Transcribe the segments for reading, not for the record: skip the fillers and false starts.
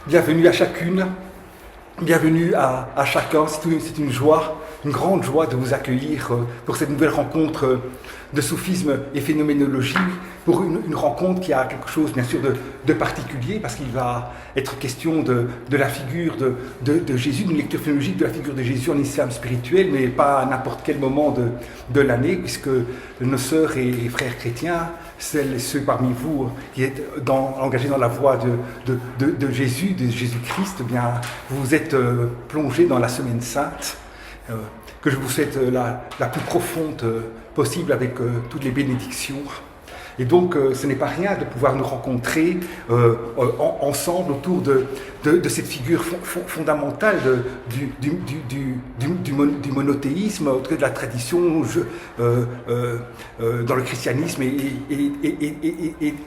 Bienvenue à chacune, bienvenue à chacun. C'est une joie, une grande joie de vous accueillir pour cette nouvelle rencontre de soufisme et phénoménologie, pour une rencontre qui a quelque chose bien sûr de particulier, parce qu'il va être question de la figure de Jésus, d'une lecture phénoménologique de la figure de Jésus en islam spirituel, mais pas à n'importe quel moment de l'année, puisque nos sœurs et frères chrétiens, celles et ceux parmi vous qui êtes engagés dans la voie de Jésus, de Jésus-Christ, eh bien, vous êtes plongés dans la Semaine Sainte, que je vous souhaite la plus profonde possible avec toutes les bénédictions. Et donc, ce n'est pas rien de pouvoir nous rencontrer ensemble autour de cette figure fondamentale du monothéisme, autour de la tradition dans le christianisme et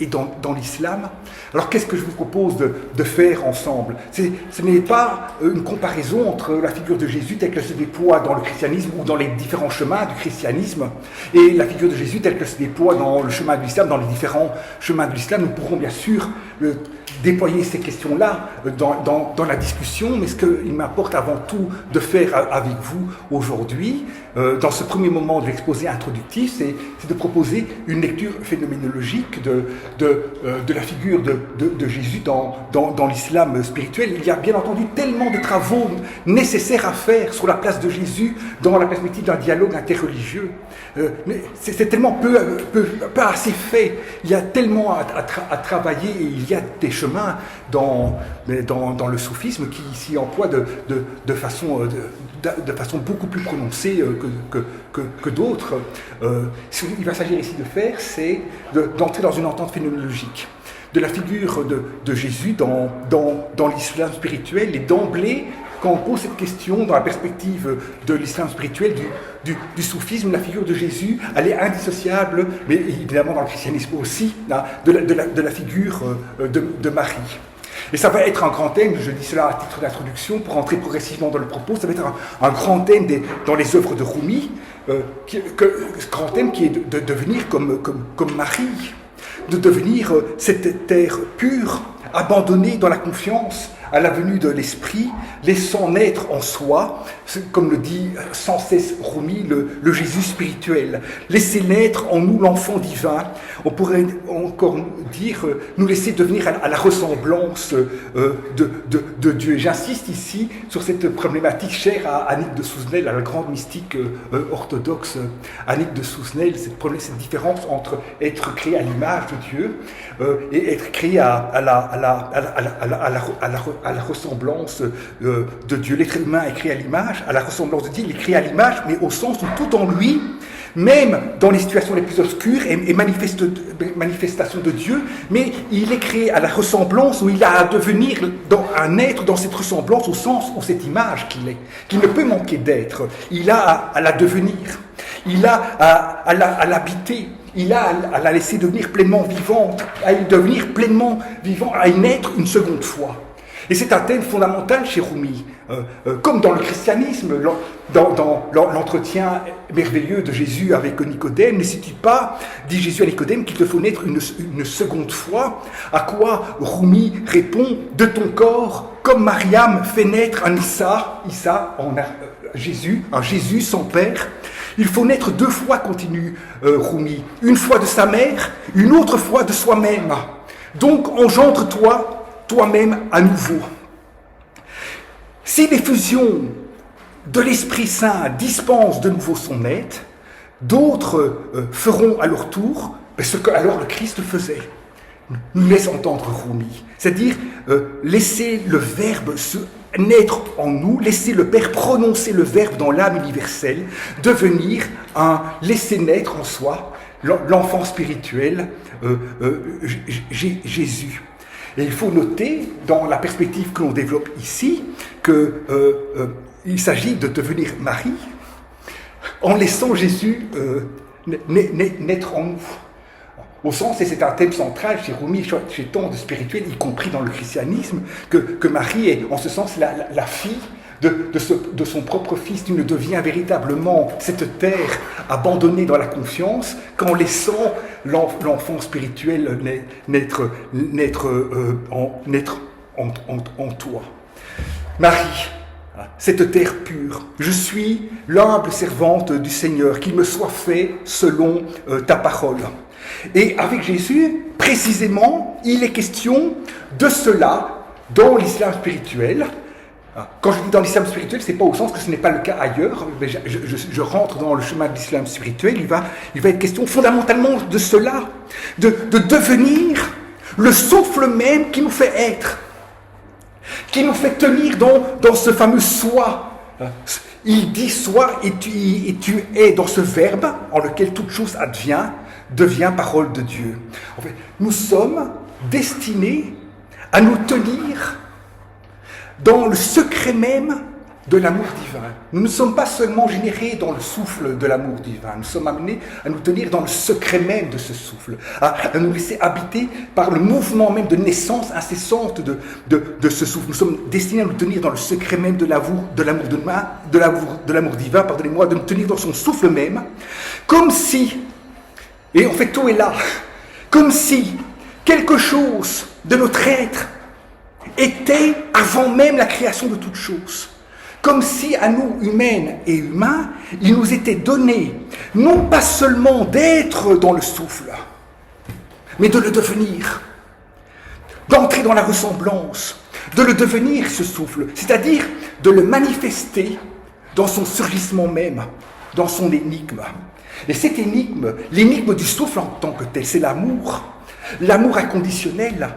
dans l'islam. Alors, qu'est-ce que je vous propose de faire ensemble ? Ce n'est pas une comparaison entre la figure de Jésus telle qu'elle se déploie dans le christianisme ou dans les différents chemins du christianisme et la figure de Jésus telle qu'elle se déploie dans le chemin de l'islam, dans les différents chemins de l'islam. Nous pourrons bien sûr déployer ces questions-là dans la discussion, mais ce qu'il m'importe avant tout de faire avec vous aujourd'hui, dans ce premier moment de l'exposé introductif, c'est de proposer une lecture phénoménologique de la figure de Jésus dans l'islam spirituel. Il y a bien entendu tellement de travaux nécessaires à faire sur la place de Jésus dans la perspective d'un dialogue interreligieux. C'est tellement pas assez fait. Il y a tellement à travailler et il y a des chemins dans le soufisme qui s'y emploient de façon beaucoup plus prononcée que d'autres. Ce qu'il va s'agir ici de faire, c'est d'entrer dans une entente phénoménologique de la figure de Jésus dans l'islam spirituel, et d'emblée, quand on pose cette question dans la perspective de l'islam spirituel, du soufisme, la figure de Jésus, elle est indissociable, mais évidemment dans le christianisme aussi, de la figure de Marie. Et ça va être un grand thème, je dis cela à titre d'introduction, pour entrer progressivement dans le propos, ça va être un grand thème dans les œuvres de Rumi, ce grand thème qui est de devenir comme Marie, de devenir cette terre pure, abandonnée dans la confiance à la venue de l'esprit, laissant naître en soi, comme le dit sans cesse Rumi, le Jésus spirituel. Laisser naître en nous l'enfant divin, on pourrait encore dire, nous laisser devenir à la ressemblance de Dieu. J'insiste ici sur cette problématique chère à Annick de Souzenel, à la grande mystique orthodoxe Annick de Souzenel, cette différence entre être créé à l'image de Dieu et être créé à la ressemblance de Dieu. L'être humain est créé à l'image, à la ressemblance de Dieu, il est créé à l'image, mais au sens où tout en lui, même dans les situations les plus obscures et manifestation de Dieu, mais il est créé à la ressemblance, où il a à devenir, à naître dans cette ressemblance, au sens où cette image qu'il ne peut manquer d'être, il a à la devenir, il a à l'habiter. Il a à la laisser devenir pleinement vivante, à y devenir pleinement vivant, à y naître une seconde fois. Et c'est un thème fondamental chez Rumi, comme dans le christianisme, dans l'entretien merveilleux de Jésus avec Nicodème. Ne sais-tu pas, dit Jésus à Nicodème, qu'il te faut naître une seconde fois, à quoi Rumi répond, de ton corps, comme Mariam fait naître un Issa en Jésus, un Jésus sans père. Il faut naître deux fois, continue Rumi, une fois de sa mère, une autre fois de soi-même. Donc engendre-toi toi-même à nouveau. Si l'effusion de l'Esprit Saint dispense de nouveau son être, d'autres feront à leur tour ce que alors le Christ faisait. Nous laisse entendre Rumi, c'est-à-dire laisser le Verbe se naître en nous, laisser le Père prononcer le Verbe dans l'âme universelle, devenir laisser naître en soi l'enfant spirituel, Jésus. Et il faut noter, dans la perspective que l'on développe ici, qu'il s'agit de devenir Marie en laissant Jésus naître en nous. Au sens, et c'est un thème central chez Rumi, chez tant de spirituels, y compris dans le christianisme, que Marie est en ce sens la fille de son propre fils. Tu ne deviens véritablement cette terre abandonnée dans la confiance qu'en laissant l'enfant spirituel naître en toi. Marie, cette terre pure, je suis l'humble servante du Seigneur, qu'il me soit fait selon ta parole. Et avec Jésus, précisément, il est question de cela dans l'islam spirituel. Quand je dis dans l'islam spirituel, ce n'est pas au sens que ce n'est pas le cas ailleurs, mais je rentre dans le chemin de l'islam spirituel, il va être question fondamentalement de cela, de devenir le souffle même qui nous fait être, qui nous fait tenir dans ce fameux soi. Il dit soi et tu es dans ce verbe en lequel toute chose devient parole de Dieu. En fait, nous sommes destinés à nous tenir dans le secret même de l'amour divin. Nous ne sommes pas seulement générés dans le souffle de l'amour divin, nous sommes amenés à nous tenir dans le secret même de ce souffle, à nous laisser habiter par le mouvement même de naissance incessante de ce souffle. Nous sommes destinés à nous tenir dans le secret même de l'amour divin, pardonnez-moi, de nous tenir dans son souffle même, comme si, et en fait tout est là, comme si quelque chose de notre être était avant même la création de toutes choses. Comme si à nous, humaines et humains, il nous était donné, non pas seulement d'être dans le souffle, mais de le devenir, d'entrer dans la ressemblance, de le devenir ce souffle, c'est-à-dire de le manifester dans son surgissement même, dans son énigme. Et cette énigme, l'énigme du souffle en tant que tel, c'est l'amour inconditionnel,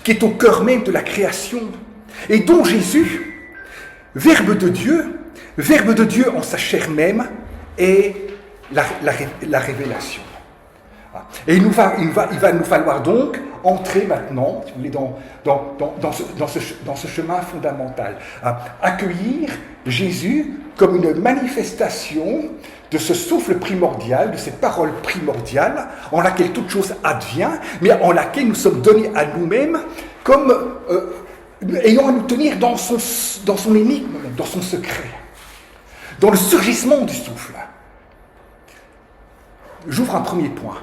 qui est au cœur même de la création, et dont Jésus, Verbe de Dieu en sa chair même, est la révélation. Et il va nous falloir donc entrer maintenant, si vous voulez, dans ce chemin fondamental, accueillir Jésus comme une manifestation de ce souffle primordial, de cette parole primordiale, en laquelle toute chose advient, mais en laquelle nous sommes donnés à nous-mêmes comme ayant à nous tenir dans son énigme, dans son secret, dans le surgissement du souffle. J'ouvre un premier point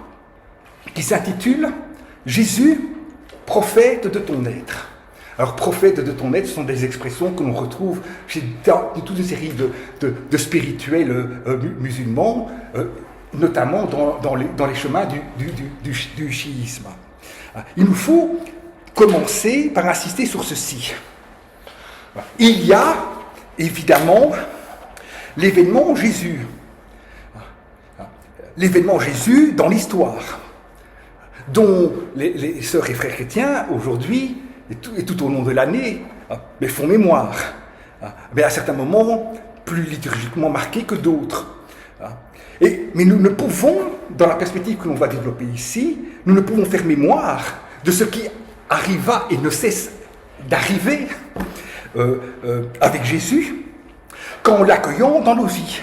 qui s'intitule « Jésus, prophète de ton être ». Alors, prophète de ton être, ce sont des expressions que l'on retrouve dans toute une série de spirituels musulmans, notamment dans les chemins du chiisme. Il nous faut commencer par insister sur ceci. Il y a, évidemment, l'événement Jésus. L'événement Jésus dans l'histoire, dont les sœurs et frères chrétiens, aujourd'hui, et tout au long de l'année, font mémoire. Mais à certains moments, plus liturgiquement marqués que d'autres. Mais nous ne pouvons, dans la perspective que l'on va développer ici, nous ne pouvons faire mémoire de ce qui arriva et ne cesse d'arriver avec Jésus, qu'en l'accueillant dans nos vies,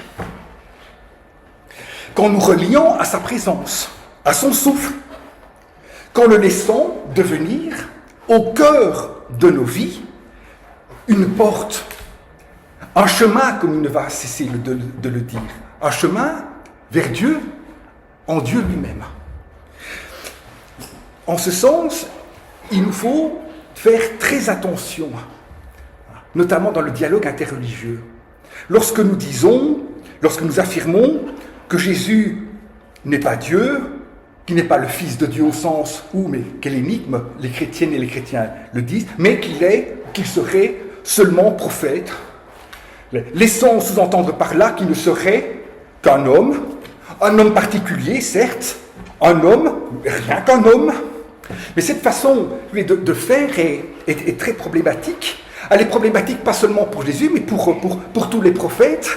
qu'en nous reliant à sa présence, à son souffle, qu'en le laissant devenir au cœur de nos vies une porte, un chemin, comme il ne va cesser de le dire, un chemin vers Dieu, en Dieu lui-même. En ce sens, il nous faut faire très attention, notamment dans le dialogue interreligieux. Lorsque nous affirmons que Jésus n'est pas Dieu, qu'il n'est pas le Fils de Dieu au sens où, mais quelle énigme, les chrétiennes et les chrétiens le disent, mais qu'il serait seulement prophète, laissant sous-entendre par là qu'il ne serait qu'un homme particulier, certes, un homme, rien qu'un homme. Mais cette façon de faire est très problématique. Elle est problématique pas seulement pour Jésus, mais pour tous les prophètes.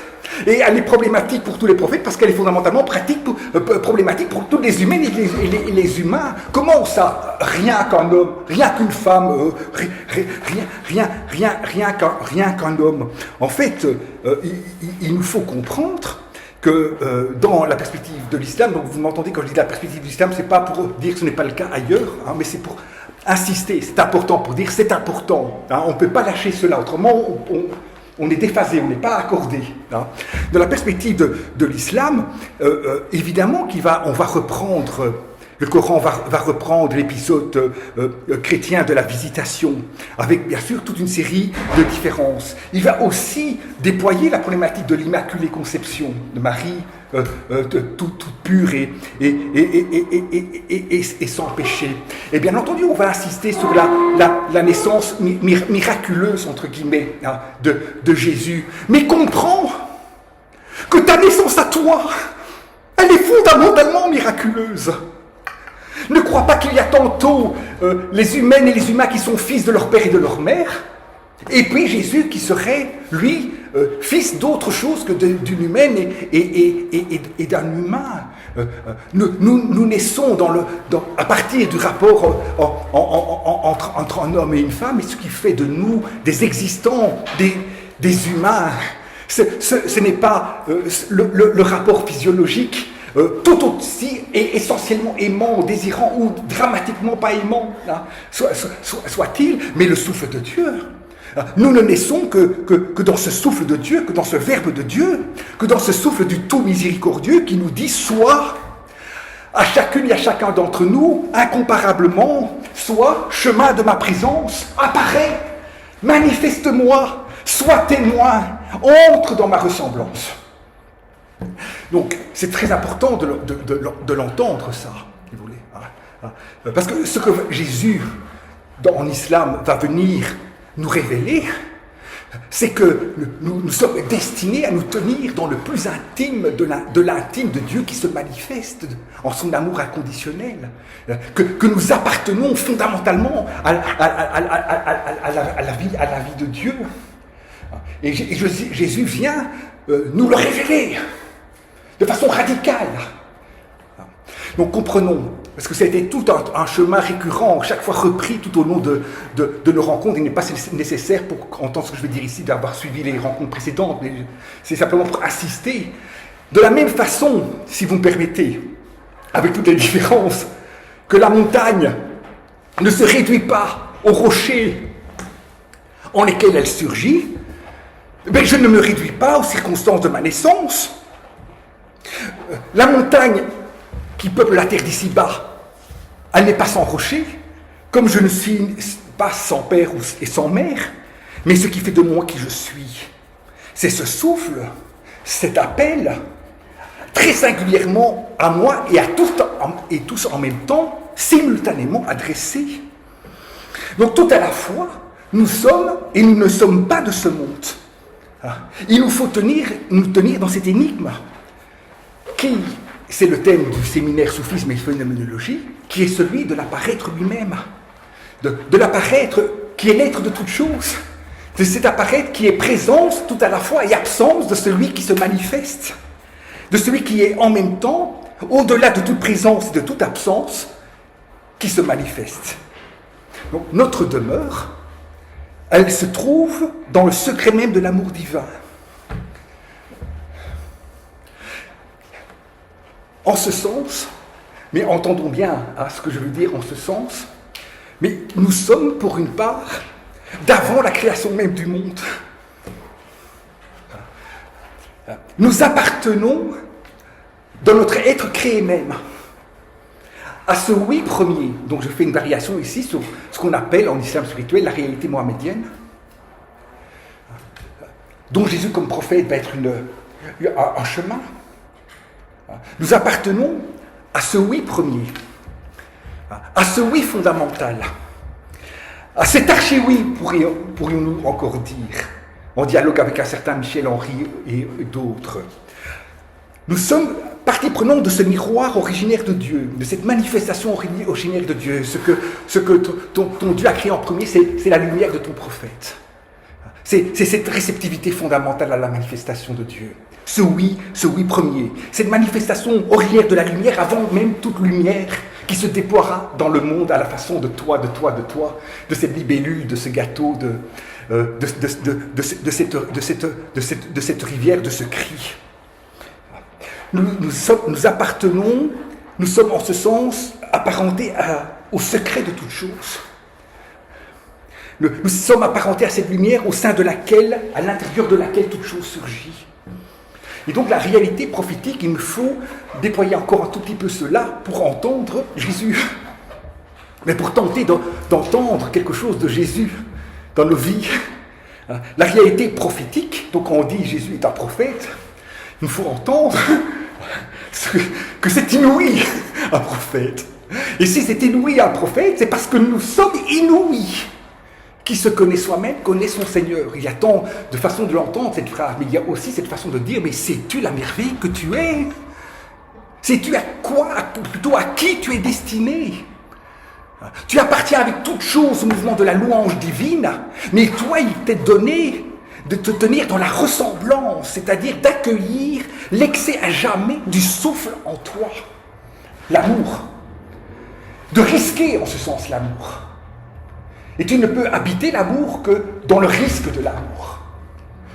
Et elle est problématique pour tous les prophètes parce qu'elle est fondamentalement problématique pour tous les humains et les humains. Comment ça? Rien qu'un homme, rien qu'une femme, rien qu'un homme. En fait, il nous faut comprendre que dans la perspective de l'islam, donc vous m'entendez quand je dis la perspective de l'islam, c'est pas pour dire que ce n'est pas le cas ailleurs, mais c'est pour insister, c'est important, pour dire c'est important. On ne peut pas lâcher cela, autrement on est déphasé, on n'est pas accordé. Dans la perspective de l'islam, évidemment on va reprendre Le Coran va reprendre l'épisode chrétien de la visitation, avec bien sûr toute une série de différences. Il va aussi déployer la problématique de l'Immaculée Conception de Marie, toute pure et sans péché. Et bien entendu, on va insister sur la naissance miraculeuse, entre guillemets, hein, de Jésus. Mais comprends que ta naissance à toi, elle est fondamentalement miraculeuse. Ne crois pas qu'il y a tantôt les humaines et les humains qui sont fils de leur père et de leur mère, et puis Jésus qui serait, lui, fils d'autre chose que d'une humaine et d'un humain. Nous naissons à partir du rapport entre un homme et une femme, et ce qui fait de nous des existants, des humains. Ce n'est pas le rapport physiologique, tout aussi et essentiellement aimant, désirant ou dramatiquement pas aimant, hein, soit-il, mais le souffle de Dieu. Nous ne naissons que dans ce souffle de Dieu, que dans ce verbe de Dieu, que dans ce souffle du tout miséricordieux qui nous dit soit à chacune et à chacun d'entre nous, incomparablement, soit chemin de ma présence, apparaît, manifeste-moi, sois témoin, entre dans ma ressemblance. Donc c'est très important de l'entendre ça, si vous voulez. Parce que ce que Jésus, en islam, va venir nous révéler, c'est que nous sommes destinés à nous tenir dans le plus intime de l'intime de Dieu qui se manifeste en son amour inconditionnel, que nous appartenons fondamentalement à la vie de Dieu. Et Jésus vient nous le révéler de façon radicale. Donc comprenons, parce que ça a été tout un chemin récurrent, chaque fois repris tout au long de nos rencontres. Il n'est pas nécessaire, pour entendre ce que je vais dire ici, d'avoir suivi les rencontres précédentes, mais c'est simplement pour insister. De la même façon, si vous me permettez, avec toutes les différences, que la montagne ne se réduit pas aux rochers en lesquels elle surgit, mais je ne me réduis pas aux circonstances de ma naissance. La montagne qui peuple la terre d'ici-bas, elle n'est pas sans rocher, comme je ne suis pas sans père et sans mère, mais ce qui fait de moi qui je suis, c'est ce souffle, cet appel, très singulièrement à moi et à tous en même temps, simultanément adressé. Donc tout à la fois, nous sommes et nous ne sommes pas de ce monde. Il nous faut nous tenir dans cette énigme qui, c'est le thème du séminaire Soufisme et Phénoménologie, qui est celui de l'apparaître lui-même, de l'apparaître qui est l'être de toute chose, de cet apparaître qui est présence tout à la fois et absence de celui qui se manifeste, de celui qui est en même temps, au-delà de toute présence et de toute absence, qui se manifeste. Donc notre demeure, elle se trouve dans le secret même de l'amour divin. En ce sens, mais entendons bien ce que je veux dire en ce sens, mais nous sommes pour une part d'avant la création même du monde. Nous appartenons dans notre être créé même à ce oui premier. Donc je fais une variation ici sur ce qu'on appelle en islam spirituel la réalité mohammedienne, dont Jésus comme prophète va être un chemin. Nous appartenons à ce oui premier, à ce oui fondamental, à cet archi-oui, pourrions-nous encore dire, en dialogue avec un certain Michel Henry et d'autres. Nous sommes partie prenante de ce miroir originaire de Dieu, de cette manifestation originaire de Dieu. Ce que ton Dieu a créé en premier, c'est la lumière de ton prophète. C'est cette réceptivité fondamentale à la manifestation de Dieu. Ce oui premier, cette manifestation originaire de la lumière avant même toute lumière qui se déploiera dans le monde à la façon de toi, de cette libellule, de ce gâteau, de cette rivière, de ce cri. Nous appartenons, nous sommes en ce sens apparentés au secret de toute chose. Nous sommes apparentés à cette lumière au sein de laquelle, à l'intérieur de laquelle toute chose surgit. Et donc la réalité prophétique, il me faut déployer encore un tout petit peu cela pour entendre Jésus. Mais pour tenter d'entendre quelque chose de Jésus dans nos vies. La réalité prophétique, donc quand on dit Jésus est un prophète, il faut entendre que c'est inouï un prophète. Et si c'est inouï un prophète, c'est parce que nous sommes inouïs. Qui se connaît soi-même, connaît son Seigneur. Il y a tant de façons de l'entendre, cette phrase, mais il y a aussi cette façon de dire, mais sais-tu la merveille que tu es? Sais-tu à quoi, plutôt à qui tu es destiné? Tu appartiens avec toute chose au mouvement de la louange divine, mais toi, il t'est donné de te tenir dans la ressemblance, c'est-à-dire d'accueillir l'excès à jamais du souffle en toi. L'amour. De risquer en ce sens l'amour. Et tu ne peux habiter l'amour que dans le risque de l'amour,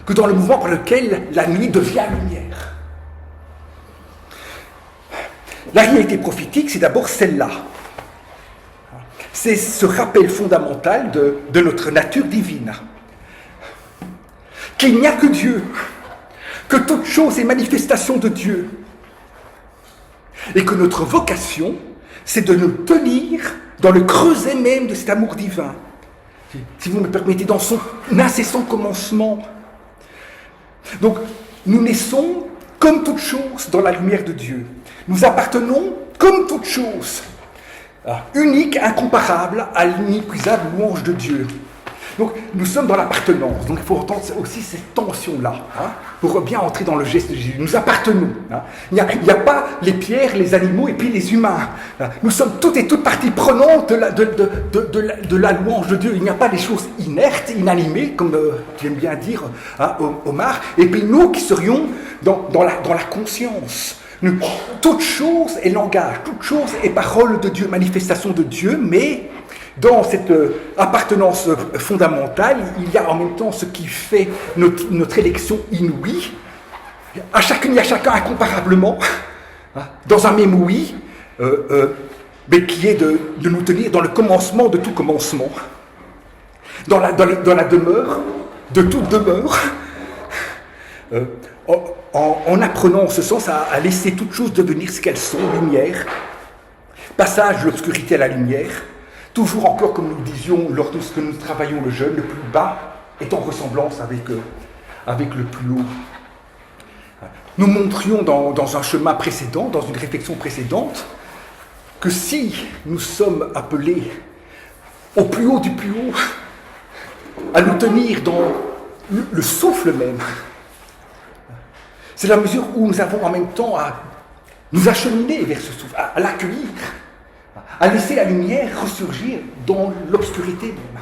que dans le mouvement par lequel la nuit devient lumière. La réalité prophétique, c'est d'abord celle-là. C'est ce rappel fondamental de notre nature divine. Qu'il n'y a que Dieu, que toute chose est manifestation de Dieu. Et que notre vocation, c'est de nous tenir dans le creuset même de cet amour divin. Si vous me permettez, dans son incessant commencement. Donc, nous naissons comme toute chose dans la lumière de Dieu. Nous appartenons comme toute chose, unique, incomparable à l'inépuisable louange de Dieu. Donc, nous sommes dans l'appartenance. Donc, il faut entendre aussi cette tension-là, pour bien entrer dans le geste de Jésus. Nous appartenons. Il n'y a pas les pierres, les animaux et puis les humains. Nous sommes toutes et toutes parties prenantes de la louange de Dieu. Il n'y a pas des choses inertes, inanimées, comme tu aimes bien dire, Omar. Et puis nous qui serions dans la conscience. Toute chose est langage, toute chose est parole de Dieu, manifestation de Dieu, mais dans cette appartenance fondamentale, il y a en même temps ce qui fait notre élection inouïe, à chacun et à chacun incomparablement, dans un même oui, mais qui est de nous tenir dans le commencement de tout commencement, dans la demeure de toute demeure, en apprenant en ce sens à laisser toutes choses devenir ce qu'elles sont, lumière, passage de l'obscurité à la lumière, toujours encore, comme nous disions lorsque nous travaillons le jeûne, le plus bas est en ressemblance avec le plus haut. Nous montrions dans un chemin précédent, dans une réflexion précédente, que si nous sommes appelés au plus haut du plus haut, à nous tenir dans le souffle même, c'est la mesure où nous avons en même temps à nous acheminer vers ce souffle, à l'accueillir, à laisser la lumière ressurgir dans l'obscurité même.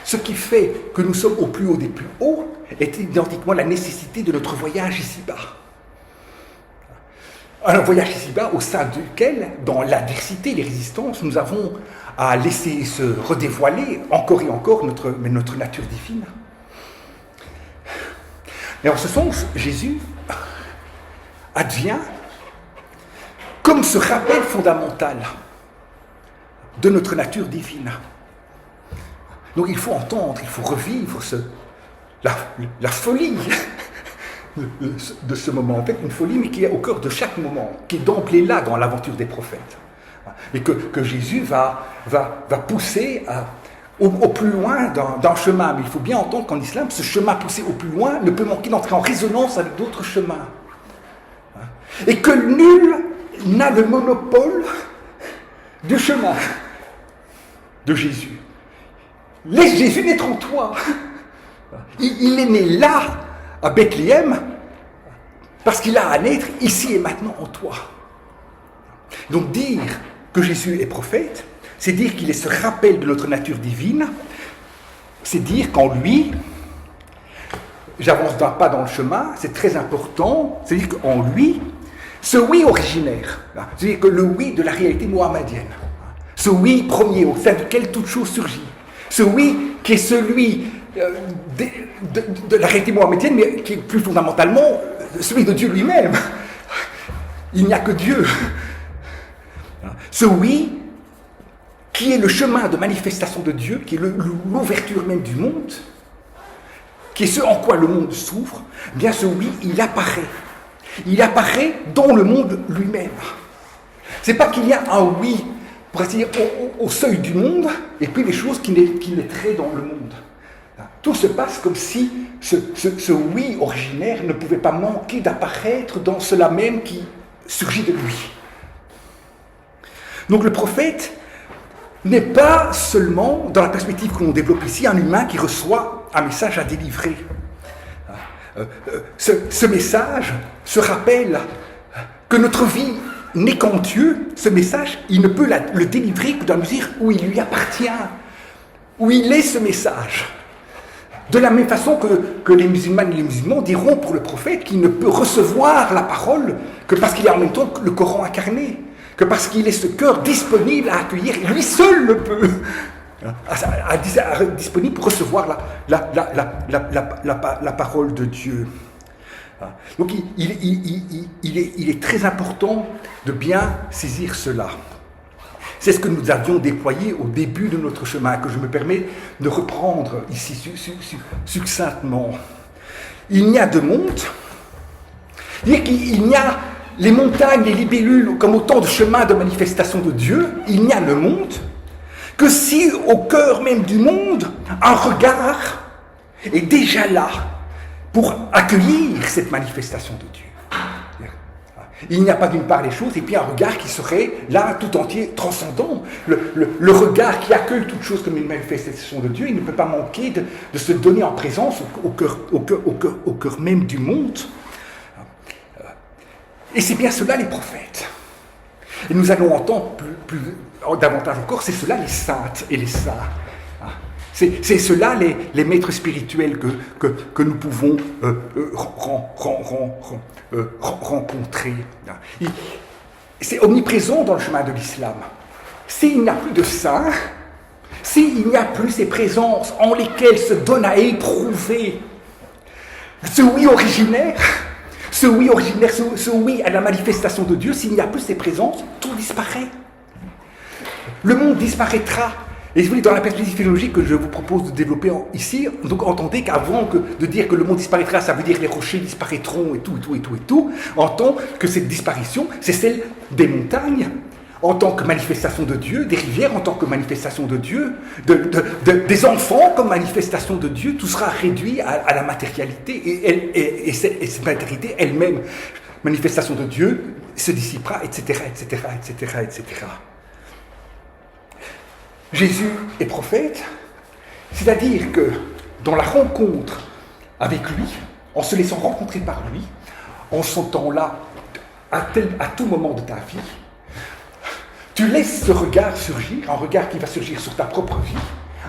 Ce qui fait que nous sommes au plus haut des plus hauts est identiquement la nécessité de notre voyage ici-bas. Un voyage ici-bas au sein duquel, dans l'adversité, les résistances, nous avons à laisser se redévoiler encore et encore notre nature divine. Et en ce sens, Jésus advient comme ce rappel fondamental de notre nature divine. Donc il faut entendre, il faut revivre la folie de ce moment. En fait, une folie, mais qui est au cœur de chaque moment, qui est d'emblée là dans l'aventure des prophètes. Et que Jésus va pousser au plus loin d'un chemin. Mais il faut bien entendre qu'en islam, ce chemin poussé au plus loin ne peut manquer d'entrer en résonance avec d'autres chemins. Et que nul n'a le monopole du chemin de Jésus. Laisse Jésus naître en toi. Il est né là, à Bethléem, parce qu'il a à naître ici et maintenant en toi. Donc dire que Jésus est prophète, c'est dire qu'il est ce rappel de notre nature divine, c'est dire qu'en lui, j'avance d'un pas dans le chemin, c'est très important, c'est dire qu'en lui, ce oui originaire, c'est-à-dire que le oui de la réalité mohammedienne, ce oui premier au sein duquel toute chose surgit, ce oui qui est celui de la réalité mohammedienne, mais qui est plus fondamentalement celui de Dieu lui-même. Il n'y a que Dieu. Ce oui qui est le chemin de manifestation de Dieu, qui est l'ouverture même du monde, qui est ce en quoi le monde s'ouvre, bien ce oui, il apparaît. Il apparaît dans le monde lui-même. C'est pas qu'il y a un oui, pour ainsi dire, au seuil du monde, et puis les choses qui naîtraient dans le monde. Tout se passe comme si ce oui originaire ne pouvait pas manquer d'apparaître dans cela même qui surgit de lui. Donc le prophète n'est pas seulement, dans la perspective que l'on développe ici, un humain qui reçoit un message à délivrer. Ce message se rappelle que notre vie n'est qu'en Dieu. Ce message, il ne peut le délivrer que dans la mesure où il lui appartient, où il est ce message. De la même façon que les musulmanes et les musulmans diront pour le prophète qu'il ne peut recevoir la parole que parce qu'il est en même temps le Coran incarné, que parce qu'il est ce cœur disponible à accueillir, lui seul le peut, disponible pour recevoir la parole de Dieu. Donc il est très important de bien saisir cela. C'est ce que nous avions déployé au début de notre chemin, que je me permets de reprendre ici succinctement. Il n'y a deux mondes. Il y a les montagnes, les libellules, comme autant de chemins de manifestation de Dieu. Il n'y a le monde que si, au cœur même du monde, un regard est déjà là pour accueillir cette manifestation de Dieu. Il n'y a pas d'une part les choses, et puis un regard qui serait là tout entier transcendant. Le regard qui accueille toute chose comme une manifestation de Dieu, il ne peut pas manquer de se donner en présence au cœur même du monde. Et c'est bien cela les prophètes. Et nous allons entendre davantage encore, c'est cela les saintes et les saints. C'est cela les maîtres spirituels que nous pouvons rencontrer. C'est omniprésent dans le chemin de l'islam. S'il n'y a plus de saints, s'il n'y a plus ces présences en lesquelles se donne à éprouver ce oui originaire, ce oui à la manifestation de Dieu, s'il n'y a plus ces présences, tout disparaît. Le monde disparaîtra. Et si vous voulez, dans la perspective philologique que je vous propose de développer ici, donc entendez qu'avant de dire que le monde disparaîtra, ça veut dire que les rochers disparaîtront et tout, entend que cette disparition, c'est celle des montagnes, en tant que manifestation de Dieu, des rivières en tant que manifestation de Dieu, des enfants comme manifestation de Dieu, tout sera réduit à la matérialité, et cette matérialité elle-même, manifestation de Dieu, se dissipera, etc., etc., etc., etc. Jésus est prophète, c'est-à-dire que dans la rencontre avec lui, en se laissant rencontrer par lui, en son temps-là, à tout moment de ta vie, tu laisses ce regard surgir, un regard qui va surgir sur ta propre vie,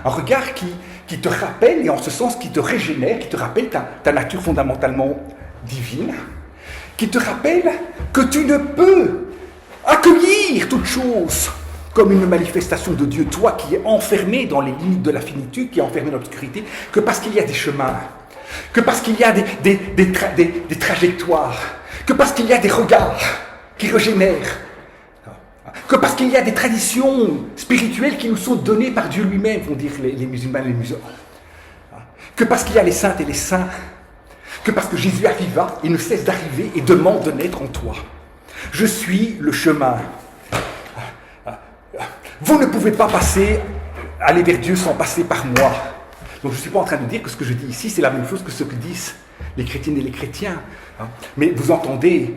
un regard qui te rappelle, et en ce sens qui te régénère, qui te rappelle ta nature fondamentalement divine, qui te rappelle que tu ne peux accueillir toute chose comme une manifestation de Dieu, toi qui es enfermé dans les limites de la finitude, qui est enfermé dans l'obscurité, que parce qu'il y a des chemins, que parce qu'il y a des trajectoires, que parce qu'il y a des regards qui régénèrent, que parce qu'il y a des traditions spirituelles qui nous sont données par Dieu lui-même, vont dire les musulmans et les musulmans, que parce qu'il y a les saintes et les saints, que parce que Jésus arriva et ne cesse d'arriver et demande de naître en toi. Je suis le chemin. Vous ne pouvez pas aller vers Dieu sans passer par moi. Donc je ne suis pas en train de dire que ce que je dis ici, c'est la même chose que ce que disent les chrétiennes et les chrétiens. Mais vous entendez,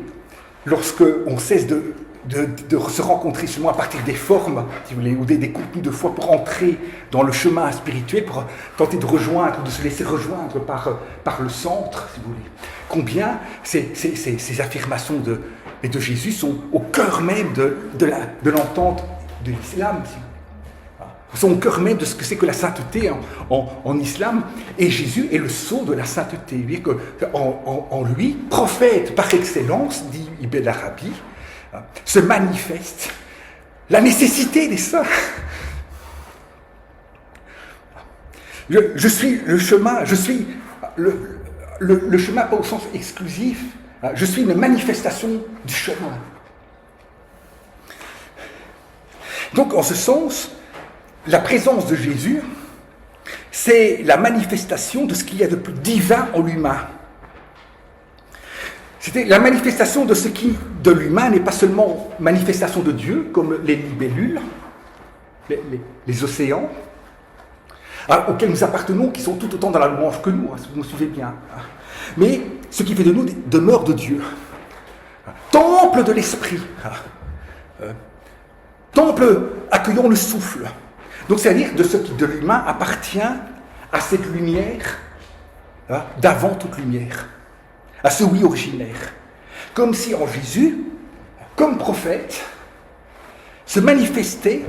lorsqu'on cesse de se rencontrer seulement à partir des formes, si vous voulez, ou des contenus de foi pour entrer dans le chemin spirituel, pour tenter de rejoindre, de se laisser rejoindre par le centre, si vous voulez. Combien ces affirmations de Jésus sont au cœur même de l'entente de l'islam, sont au cœur même de ce que c'est que la sainteté en islam, et Jésus est le sceau de la sainteté. En lui, prophète par excellence, dit Ibn Arabi, se manifeste la nécessité des saints. Je suis le chemin, je suis le chemin pas au sens exclusif, je suis une manifestation du chemin. Donc, en ce sens, la présence de Jésus, c'est la manifestation de ce qu'il y a de plus divin en l'humain. C'était la manifestation de ce qui, de l'humain, n'est pas seulement manifestation de Dieu, comme les libellules, les océans, auxquels nous appartenons, qui sont tout autant dans la louange que nous, si vous me suivez bien. Mais ce qui fait de nous des demeures de Dieu. Temple de l'esprit. Temple accueillant le souffle. Donc c'est-à-dire de ce qui de l'humain appartient à cette lumière, d'avant toute lumière, à ce oui originaire. Comme si en Jésus, comme prophète, se manifestait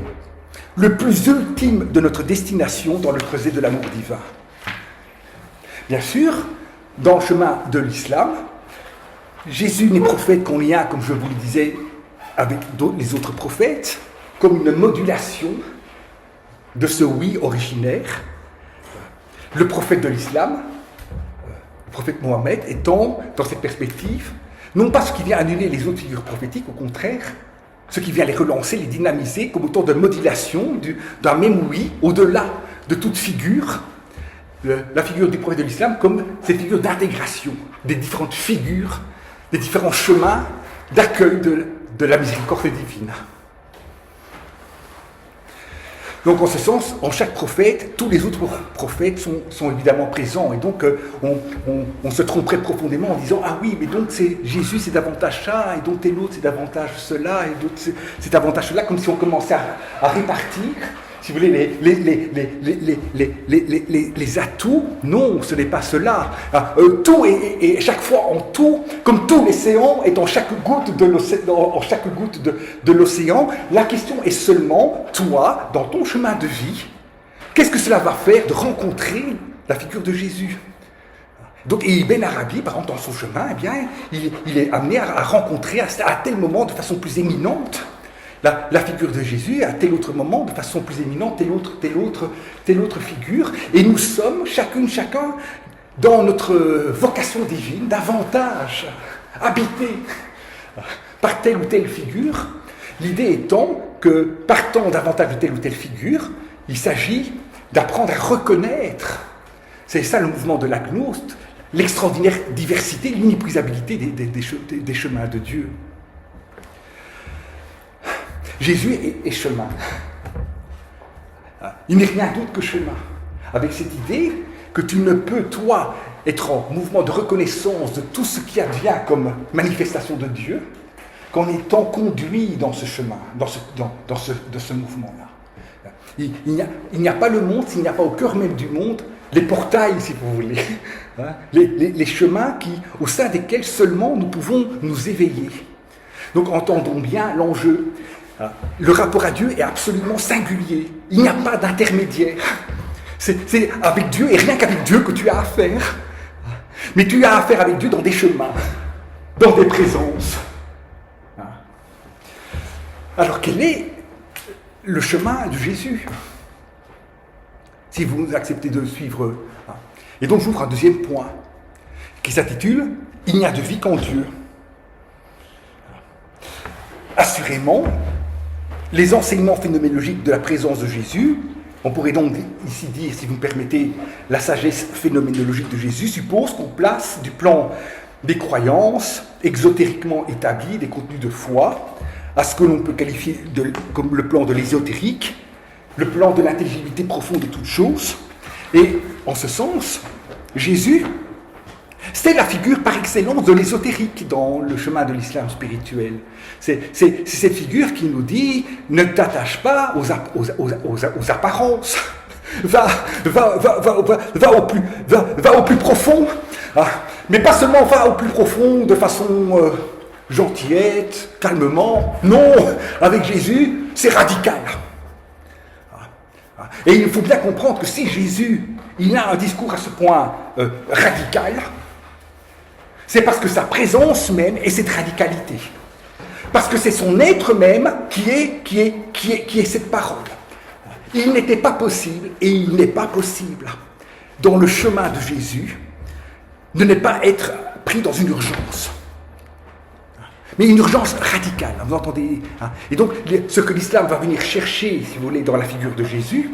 le plus ultime de notre destination dans le creuset de l'amour divin. Bien sûr, dans le chemin de l'islam, Jésus n'est prophète qu'en lien, comme je vous le disais, avec les autres prophètes, comme une modulation de ce oui originaire. Le prophète de l'islam, le prophète Mohammed, étant, dans cette perspective, non pas ce qui vient annuler les autres figures prophétiques, au contraire, ce qui vient les relancer, les dynamiser, comme autant de modulation d'un même oui, au-delà de toute figure, la figure du prophète de l'islam comme cette figure d'intégration des différentes figures, des différents chemins d'accueil de la miséricorde divine. Donc en ce sens, en chaque prophète, tous les autres prophètes sont évidemment présents. Et donc on se tromperait profondément en disant « Ah oui, mais donc Jésus c'est davantage ça, et donc tel autre c'est davantage cela, et d'autres c'est davantage cela », comme si on commençait à répartir, si vous voulez, les atouts. Non, ce n'est pas cela. Tout et chaque fois en tout, comme tout l'océan est en chaque goutte de l'océan, la question est seulement, toi, dans ton chemin de vie, qu'est-ce que cela va faire de rencontrer la figure de Jésus ? Donc, et Ibn Arabi, par exemple, dans son chemin, eh bien, il est amené à rencontrer à tel moment de façon plus éminente la figure de Jésus, à tel autre moment, de façon plus éminente, telle autre figure. Et nous sommes, chacun, dans notre vocation divine, davantage habités par telle ou telle figure. L'idée étant que, partant davantage de telle ou telle figure, il s'agit d'apprendre à reconnaître, c'est ça le mouvement de l'agnoste, l'extraordinaire diversité, l'inépuisabilité des chemins de Dieu. Jésus est chemin. Il n'est rien d'autre que chemin. Avec cette idée que tu ne peux, toi, être en mouvement de reconnaissance de tout ce qui advient comme manifestation de Dieu, qu'en étant conduit dans ce chemin, de ce mouvement-là. Il n'y a pas le monde, s'il n'y a pas au cœur même du monde, les portails, si vous voulez, les chemins au sein desquels seulement nous pouvons nous éveiller. Donc entendons bien l'enjeu. Le rapport à Dieu est absolument singulier. Il n'y a pas d'intermédiaire. C'est avec Dieu et rien qu'avec Dieu que tu as affaire. Mais tu as affaire avec Dieu dans des chemins, dans des présences. Alors quel est le chemin de Jésus ? Si vous acceptez de suivre. Et donc j'ouvre un deuxième point qui s'intitule « Il n'y a de vie qu'en Dieu ». Assurément, les enseignements phénoménologiques de la présence de Jésus, on pourrait donc ici dire, si vous me permettez, la sagesse phénoménologique de Jésus, suppose qu'on place du plan des croyances exotériquement établies, des contenus de foi, à ce que l'on peut qualifier comme le plan de l'ésotérique, le plan de l'intelligibilité profonde de toute chose. Et en ce sens, Jésus, c'est la figure par excellence de l'ésotérique dans le chemin de l'islam spirituel. C'est cette figure qui nous dit « Ne t'attache pas aux apparences, va au plus profond, mais pas seulement va au plus profond de façon gentillette, calmement. Non, avec Jésus, c'est radical. » Et il faut bien comprendre que si Jésus il a un discours à ce point radical, c'est parce que sa présence même est cette radicalité. Parce que c'est son être même qui est cette parole. Il n'était pas possible, et il n'est pas possible, dans le chemin de Jésus, de ne pas être pris dans une urgence. Mais une urgence radicale, vous entendez ? Et donc, ce que l'islam va venir chercher, si vous voulez, dans la figure de Jésus,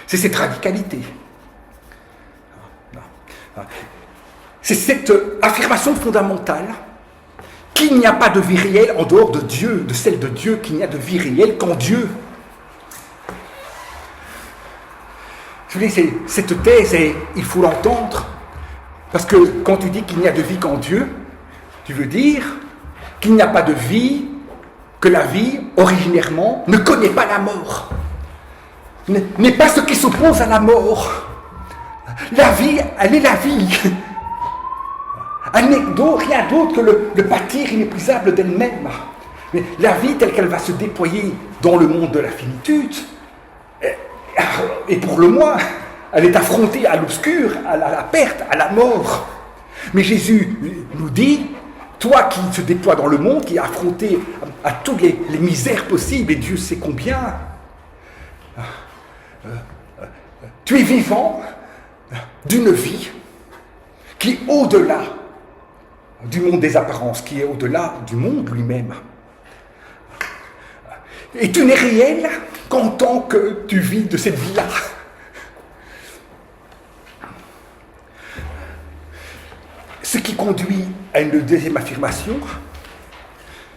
c'est cette radicalité. C'est cette affirmation fondamentale qu'il n'y a pas de vie réelle en dehors de Dieu, de celle de Dieu, qu'il n'y a de vie réelle qu'en Dieu. Je vous dis, cette thèse, il faut l'entendre, parce que quand tu dis qu'il n'y a de vie qu'en Dieu, tu veux dire qu'il n'y a pas de vie, que la vie, originairement, ne connaît pas la mort, n'est pas ce qui s'oppose à la mort. La vie, elle est la vie. Elle n'est rien d'autre que le pâtir inépuisable d'elle-même. Mais la vie telle qu'elle va se déployer dans le monde de la finitude, et pour le moins, elle est affrontée à l'obscur, à la perte, à la mort. Mais Jésus nous dit, toi qui se déploie dans le monde, qui est affronté à toutes les misères possibles, et Dieu sait combien, tu es vivant d'une vie qui est au-delà du monde des apparences, qui est au-delà du monde lui-même. Et tu n'es réel qu'en tant que tu vis de cette vie-là. Ce qui conduit à une deuxième affirmation,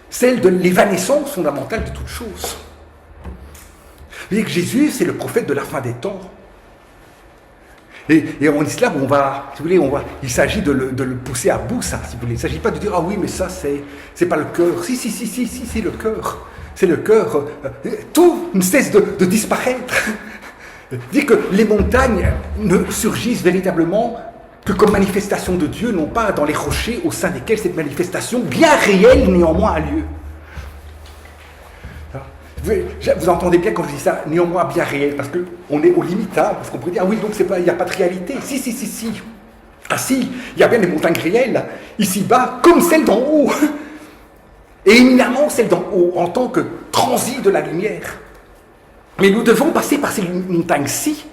celle de l'évanescence fondamentale de toute chose. Vous voyez que Jésus, c'est le prophète de la fin des temps. Et en islam, si vous voulez, il s'agit de le pousser à bout, ça, si vous voulez. Il ne s'agit pas de dire, ah oui, mais ça, c'est pas le cœur. Si, c'est le cœur. C'est le cœur. Tout ne cesse de disparaître. Dire que les montagnes ne surgissent véritablement que comme manifestation de Dieu, non pas dans les rochers au sein desquels cette manifestation, bien réelle néanmoins, a lieu. Vous entendez bien quand je dis ça, néanmoins bien réel, parce qu'on est au limitable, parce qu'on pourrait dire, ah oui, donc il n'y a pas de réalité. Si. Ah si, il y a bien des montagnes réelles, ici-bas, comme celles d'en haut. Et éminemment celles d'en haut, en tant que transit de la lumière. Mais nous devons passer par ces montagnes-ci,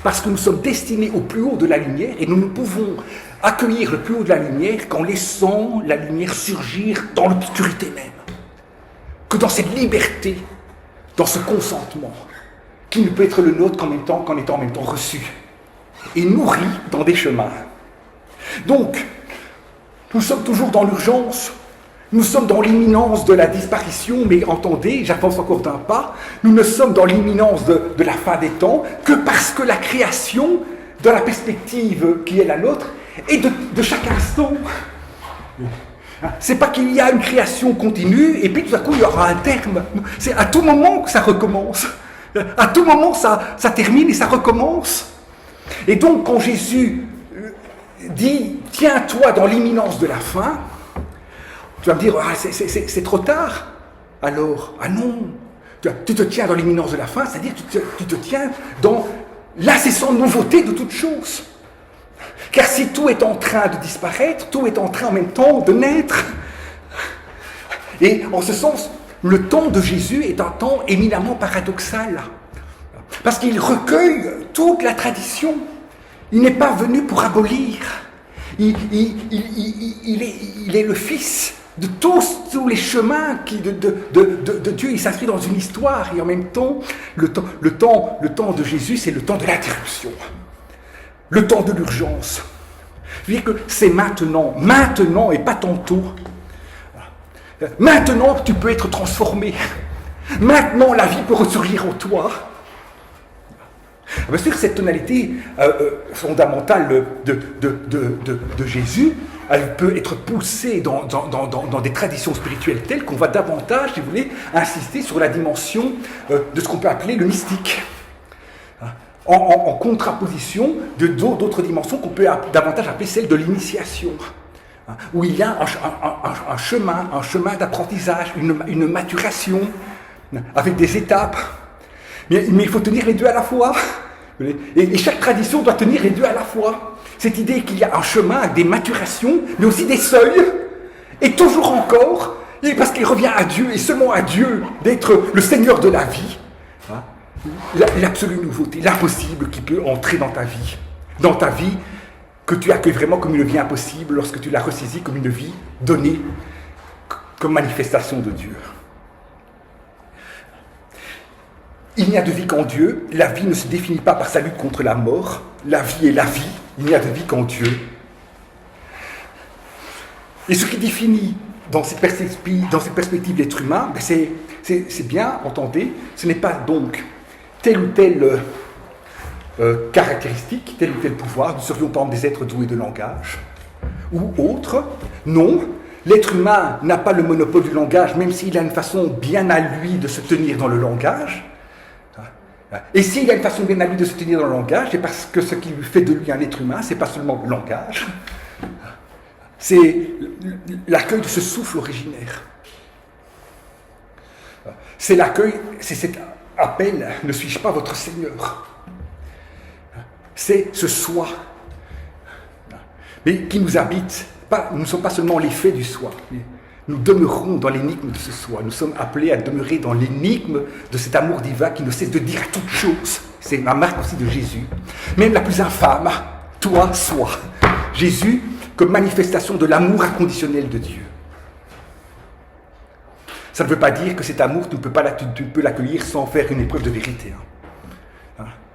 parce que nous sommes destinés au plus haut de la lumière, et nous ne pouvons accueillir le plus haut de la lumière qu'en laissant la lumière surgir dans l'obscurité même. Que dans cette liberté, dans ce consentement, qui ne peut être le nôtre qu'en étant en même temps reçu, et nourri dans des chemins. Donc, nous sommes toujours dans l'urgence, nous sommes dans l'imminence de la disparition, mais entendez, j'avance encore d'un pas, nous ne sommes dans l'imminence de la fin des temps que parce que la création, dans la perspective qui est la nôtre, est de chaque instant. C'est pas qu'il y a une création continue et puis tout à coup il y aura un terme. C'est à tout moment que ça recommence. À tout moment ça termine et ça recommence. Et donc quand Jésus dit « Tiens-toi dans l'imminence de la fin », tu vas me dire ah, « c'est trop tard ». Alors, ah non, tu te tiens dans l'imminence de la fin, c'est-à-dire que tu te tiens dans l'incessante nouveauté de toute chose. Car si tout est en train de disparaître, tout est en train en même temps de naître. Et en ce sens, le temps de Jésus est un temps éminemment paradoxal. Parce qu'il recueille toute la tradition. Il n'est pas venu pour abolir. Il est le fils de tous les chemins de Dieu. Il s'inscrit dans une histoire. Et en même temps, le temps de Jésus, c'est le temps de l'interruption. Le temps de l'urgence. Je veux dire que c'est maintenant et pas tantôt. Maintenant, tu peux être transformé. Maintenant, la vie peut ressurgir en toi. Bien sûr, cette tonalité fondamentale de Jésus, elle peut être poussée dans des traditions spirituelles telles qu'on va davantage, si vous voulez, insister sur la dimension de ce qu'on peut appeler le mystique. En contraposition d'autres dimensions qu'on peut davantage appeler celle de l'initiation, où il y a un chemin d'apprentissage, une maturation, avec des étapes. Mais il faut tenir les deux à la fois. Et chaque tradition doit tenir les deux à la fois. Cette idée qu'il y a un chemin avec des maturations, mais aussi des seuils, et toujours encore, et parce qu'il revient à Dieu, et seulement à Dieu, d'être le Seigneur de la vie, l'absolue nouveauté, l'impossible qui peut entrer dans ta vie que tu accueilles vraiment comme une vie impossible lorsque tu la ressaisis comme une vie donnée comme manifestation de Dieu. Il n'y a de vie qu'en Dieu, la vie ne se définit pas par sa lutte contre la mort, la vie est la vie, il n'y a de vie qu'en Dieu. Et ce qui définit dans cette perspective de l'être humain, ben c'est bien, entendez, ce n'est pas donc telle ou telle caractéristique, tel ou tel pouvoir, nous serions par exemple des êtres doués de langage, ou autre. Non, l'être humain n'a pas le monopole du langage, même s'il a une façon bien à lui de se tenir dans le langage. Et s'il a une façon bien à lui de se tenir dans le langage, c'est parce que ce qui lui fait de lui un être humain, c'est pas seulement le langage, c'est l'accueil de ce souffle originaire. C'est l'accueil, c'est cet appel, ne suis-je pas votre Seigneur? C'est ce soi, mais qui nous habite. Nous ne sommes pas seulement l'effet du soi, nous demeurons dans l'énigme de ce soi. Nous sommes appelés à demeurer dans l'énigme de cet amour divin qui ne cesse de dire à toute chose. C'est la marque aussi de Jésus. Même la plus infâme, toi, sois. Jésus comme manifestation de l'amour inconditionnel de Dieu. Ça ne veut pas dire que cet amour, tu peux l'accueillir sans faire une épreuve de vérité.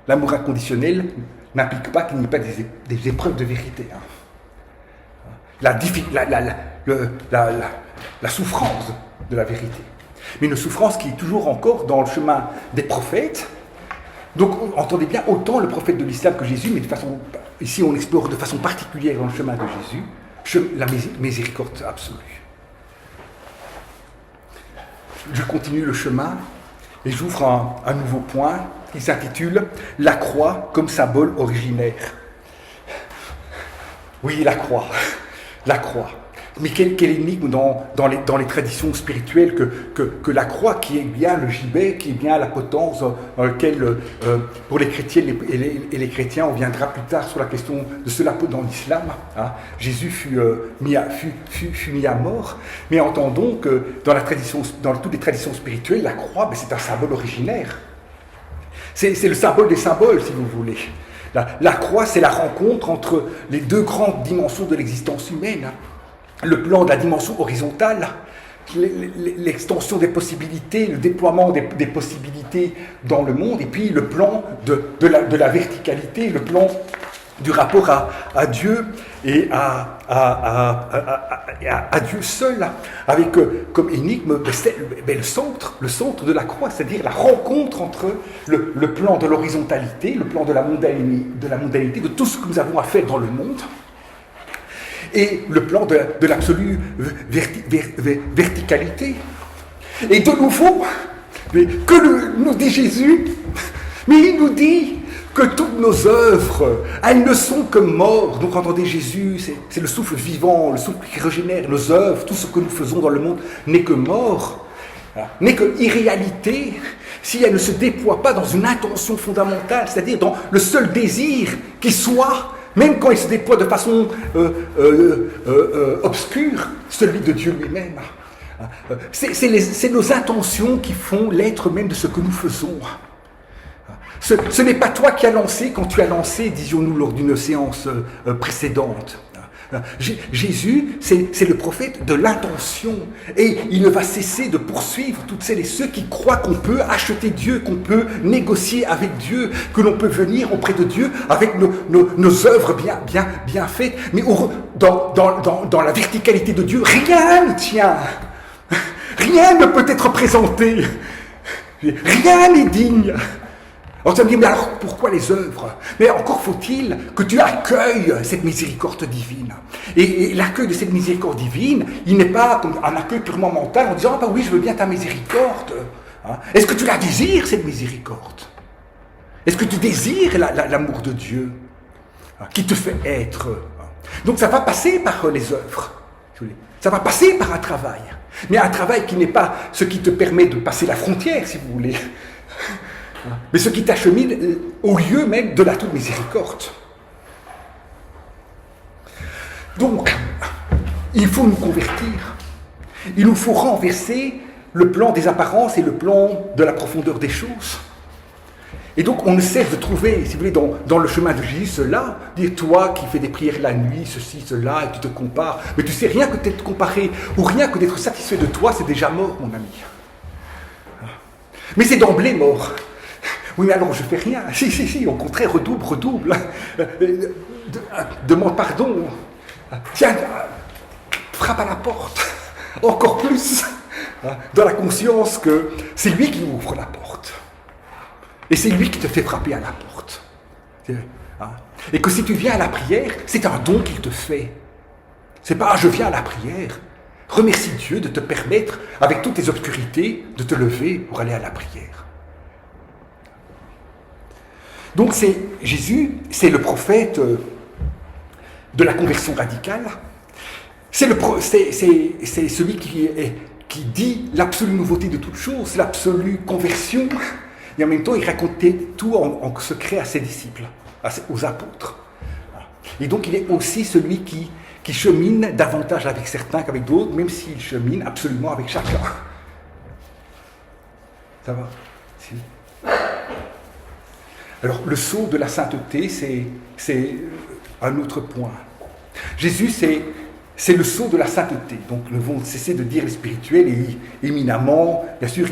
L'amour inconditionnel n'implique pas qu'il n'y ait pas des épreuves de vérité. La souffrance de la vérité. Mais une souffrance qui est toujours encore dans le chemin des prophètes. Donc, entendez bien, autant le prophète de l'islam que Jésus, mais de façon, ici on explore de façon particulière dans le chemin de Jésus, la miséricorde absolue. Je continue le chemin et j'ouvre un nouveau point qui s'intitule « La croix comme symbole originaire ». Oui, la croix. La croix. Mais quelle énigme dans les traditions spirituelles que la croix, qui est bien le gibet, qui est bien la potence dans laquelle, pour les chrétiens et les chrétiens, on viendra plus tard sur la question de cela dans l'islam. Jésus fut mis à mort. Mais entendons que dans toutes les traditions spirituelles, la croix, c'est un symbole originaire. C'est le symbole des symboles, si vous voulez. La croix, c'est la rencontre entre les deux grandes dimensions de l'existence humaine. Le plan de la dimension horizontale, l'extension des possibilités, le déploiement des possibilités dans le monde, et puis le plan de la verticalité, le plan du rapport à Dieu et à Dieu seul, avec comme énigme le centre de la croix, c'est-à-dire la rencontre entre le plan de l'horizontalité, le plan de la mondanité, de tout ce que nous avons à faire dans le monde, et le plan de l'absolue verticalité. Et de nouveau, que nous dit Jésus? Mais il nous dit que toutes nos œuvres, elles ne sont que morts. Donc entendez, Jésus, c'est le souffle vivant, le souffle qui régénère. Nos œuvres, tout ce que nous faisons dans le monde n'est que mort, n'est que irréalité, si elle ne se déploie pas dans une intention fondamentale, c'est-à-dire dans le seul désir qui soit, même quand il se déploie de façon obscure, celui de Dieu lui-même. C'est nos intentions qui font l'être même de ce que nous faisons. Ce n'est pas toi qui as lancé quand tu as lancé, disions-nous lors d'une séance précédente. Jésus, c'est le prophète de l'intention. Et il ne va cesser de poursuivre toutes celles et ceux qui croient qu'on peut acheter Dieu, qu'on peut négocier avec Dieu, que l'on peut venir auprès de Dieu avec nos œuvres bien faites. Mais dans la verticalité de Dieu, rien ne tient. Rien ne peut être présenté. Rien n'est digne. Alors tu vas me dire, mais alors pourquoi les œuvres? Mais encore faut-il que tu accueilles cette miséricorde divine. Et l'accueil de cette miséricorde divine, il n'est pas comme un accueil purement mental en disant, ah bah oui, je veux bien ta miséricorde. Est-ce que tu la désires, cette miséricorde? Est-ce que tu désires l'amour de Dieu qui te fait être? Donc ça va passer par les œuvres. Ça va passer par un travail. Mais un travail qui n'est pas ce qui te permet de passer la frontière, si vous voulez, mais ce qui t'achemine au lieu même de la toute miséricorde. Donc, il faut nous convertir. Il nous faut renverser le plan des apparences et le plan de la profondeur des choses. Et donc, on ne cesse de trouver, si vous voulez, dans le chemin de Jésus, cela, dire toi qui fais des prières la nuit, ceci, cela, et tu te compares. Mais tu sais, rien que d'être comparé, ou rien que d'être satisfait de toi, c'est déjà mort, mon ami. Mais c'est d'emblée mort. Oui, mais alors je fais rien. Si, au contraire, redouble. Demande pardon. Tiens, frappe à la porte. encore plus dans la conscience que c'est lui qui ouvre la porte. Et c'est lui qui te fait frapper à la porte. Et que si tu viens à la prière, c'est un don qu'il te fait. C'est pas « je viens à la prière ». Remercie Dieu de te permettre, avec toutes tes obscurités, de te lever pour aller à la prière. Donc Jésus, c'est le prophète de la conversion radicale. C'est celui qui dit l'absolue nouveauté de toute chose, l'absolue conversion. Et en même temps, il racontait tout en secret à ses disciples, aux apôtres. Et donc, il est aussi celui qui chemine davantage avec certains qu'avec d'autres, même s'il chemine absolument avec chacun. Ça va? Si. Alors, le sceau de la sainteté, c'est un autre point. Jésus, c'est le sceau de la sainteté. Donc, nous devons cesser de dire les spirituels et éminemment, bien sûr,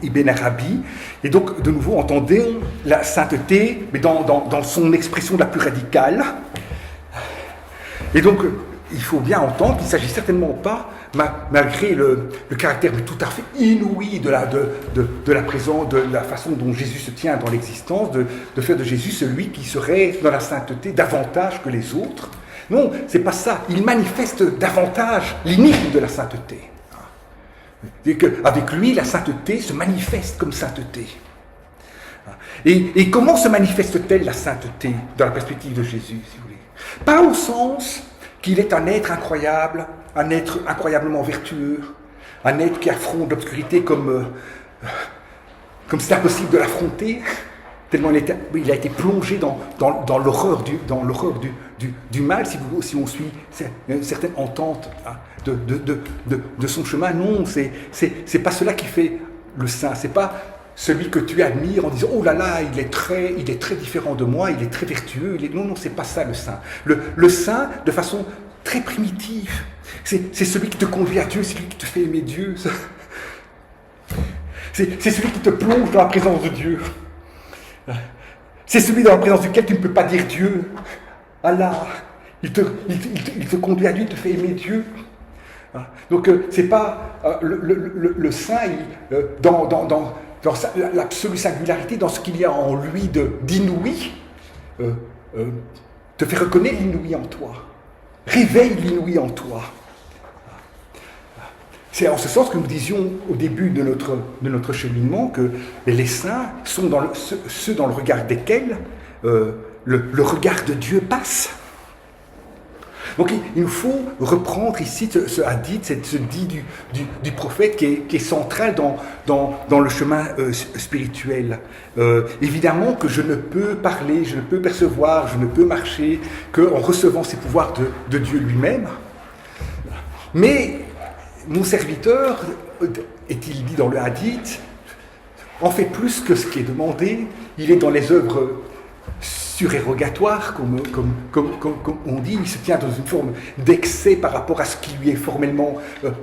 Ibn Arabi. Et donc, de nouveau, entendons la sainteté, mais dans son expression la plus radicale. Et donc, il faut bien entendre qu'il ne s'agit certainement pas, malgré le caractère tout à fait inouï de la présence, de la façon dont Jésus se tient dans l'existence, de faire de Jésus celui qui serait dans la sainteté davantage que les autres. Non, c'est pas ça. Il manifeste davantage l'énigme de la sainteté. Et qu'avec lui, la sainteté se manifeste comme sainteté. Et comment se manifeste-t-elle la sainteté dans la perspective de Jésus, si vous voulez? Pas au sens qu'il est un être incroyable, un être incroyablement vertueux, un être qui affronte l'obscurité comme c'est impossible de l'affronter, tellement il a été plongé dans l'horreur du mal, si on suit une certaine entente de son chemin. Non, c'est pas cela qui fait le saint, c'est pas celui que tu admires en disant « Oh là là, il est très différent de moi, il est très vertueux. » Non, c'est pas ça le saint. Le saint, de façon très primitive, c'est celui qui te conduit à Dieu, c'est celui qui te fait aimer Dieu. C'est celui qui te plonge dans la présence de Dieu. C'est celui dans la présence duquel tu ne peux pas dire Dieu. Allah, il te conduit à Dieu, il te fait aimer Dieu. Donc, c'est pas le saint dans l'absolue singularité, dans ce qu'il y a en lui d'inouï, te fait reconnaître l'inouï en toi, réveille l'inouï en toi. C'est en ce sens que nous disions au début de notre cheminement que les saints sont ceux dans le regard desquels le regard de Dieu passe. Donc il nous faut reprendre ici ce hadith, ce dit du prophète qui est central dans le chemin spirituel. Évidemment que je ne peux parler, je ne peux percevoir, je ne peux marcher qu'en recevant ces pouvoirs de Dieu lui-même. Mais mon serviteur, est-il dit dans le hadith, en fait plus que ce qui est demandé, il est dans les œuvres surérogatoire, comme on dit, il se tient dans une forme d'excès par rapport à ce qui lui est formellement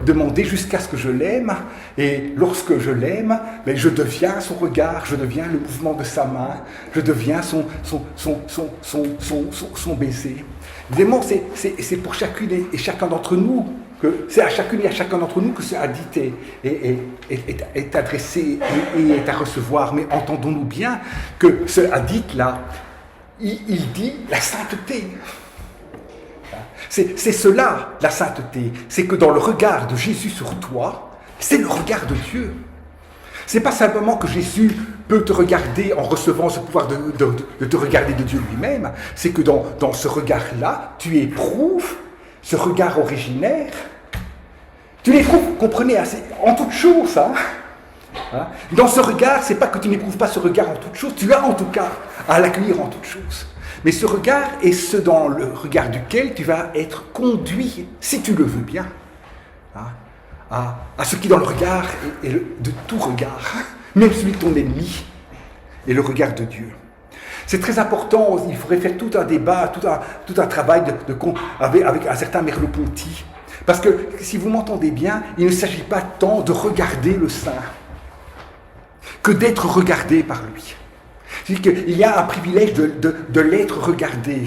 demandé jusqu'à ce que je l'aime, et lorsque je l'aime, je deviens son regard, je deviens le mouvement de sa main, je deviens son baiser. Évidemment, c'est pour chacune et chacun d'entre nous, c'est à chacune et à chacun d'entre nous que ce hadith est adressé et est à recevoir, mais entendons-nous bien que ce hadith-là, il dit la sainteté. C'est cela, la sainteté. C'est que dans le regard de Jésus sur toi, c'est le regard de Dieu. C'est pas simplement que Jésus peut te regarder en recevant ce pouvoir de te regarder de Dieu lui-même. C'est que dans ce regard-là, tu éprouves ce regard originaire. Tu l'éprouves, comprenez, en toute chose, hein. Dans ce regard, c'est pas que tu n'éprouves pas ce regard en toute chose, tu as en tout cas à l'accueillir en toute chose. Mais ce regard est ce dans le regard duquel tu vas être conduit, si tu le veux bien, à ce qui dans le regard est de tout regard, même celui de ton ennemi, est le regard de Dieu. C'est très important, il faudrait faire tout un débat, tout un travail avec un certain Merleau-Ponty. Parce que, si vous m'entendez bien, il ne s'agit pas tant de regarder le saint que d'être regardé par lui. C'est-à-dire qu'il y a un privilège de l'être regardé,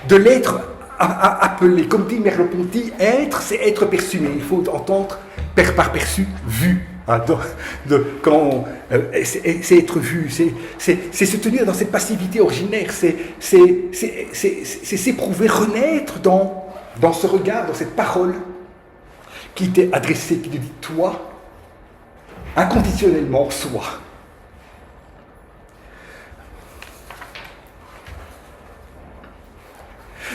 de l'être appelé, comme dit Merleau-Ponty, être, c'est être perçu, mais il faut entendre par perçu, vu. Hein, c'est être vu, c'est se tenir dans cette passivité originaire, c'est s'éprouver, renaître dans ce regard, dans cette parole qui t'est adressée, qui te dit toi, inconditionnellement, soi.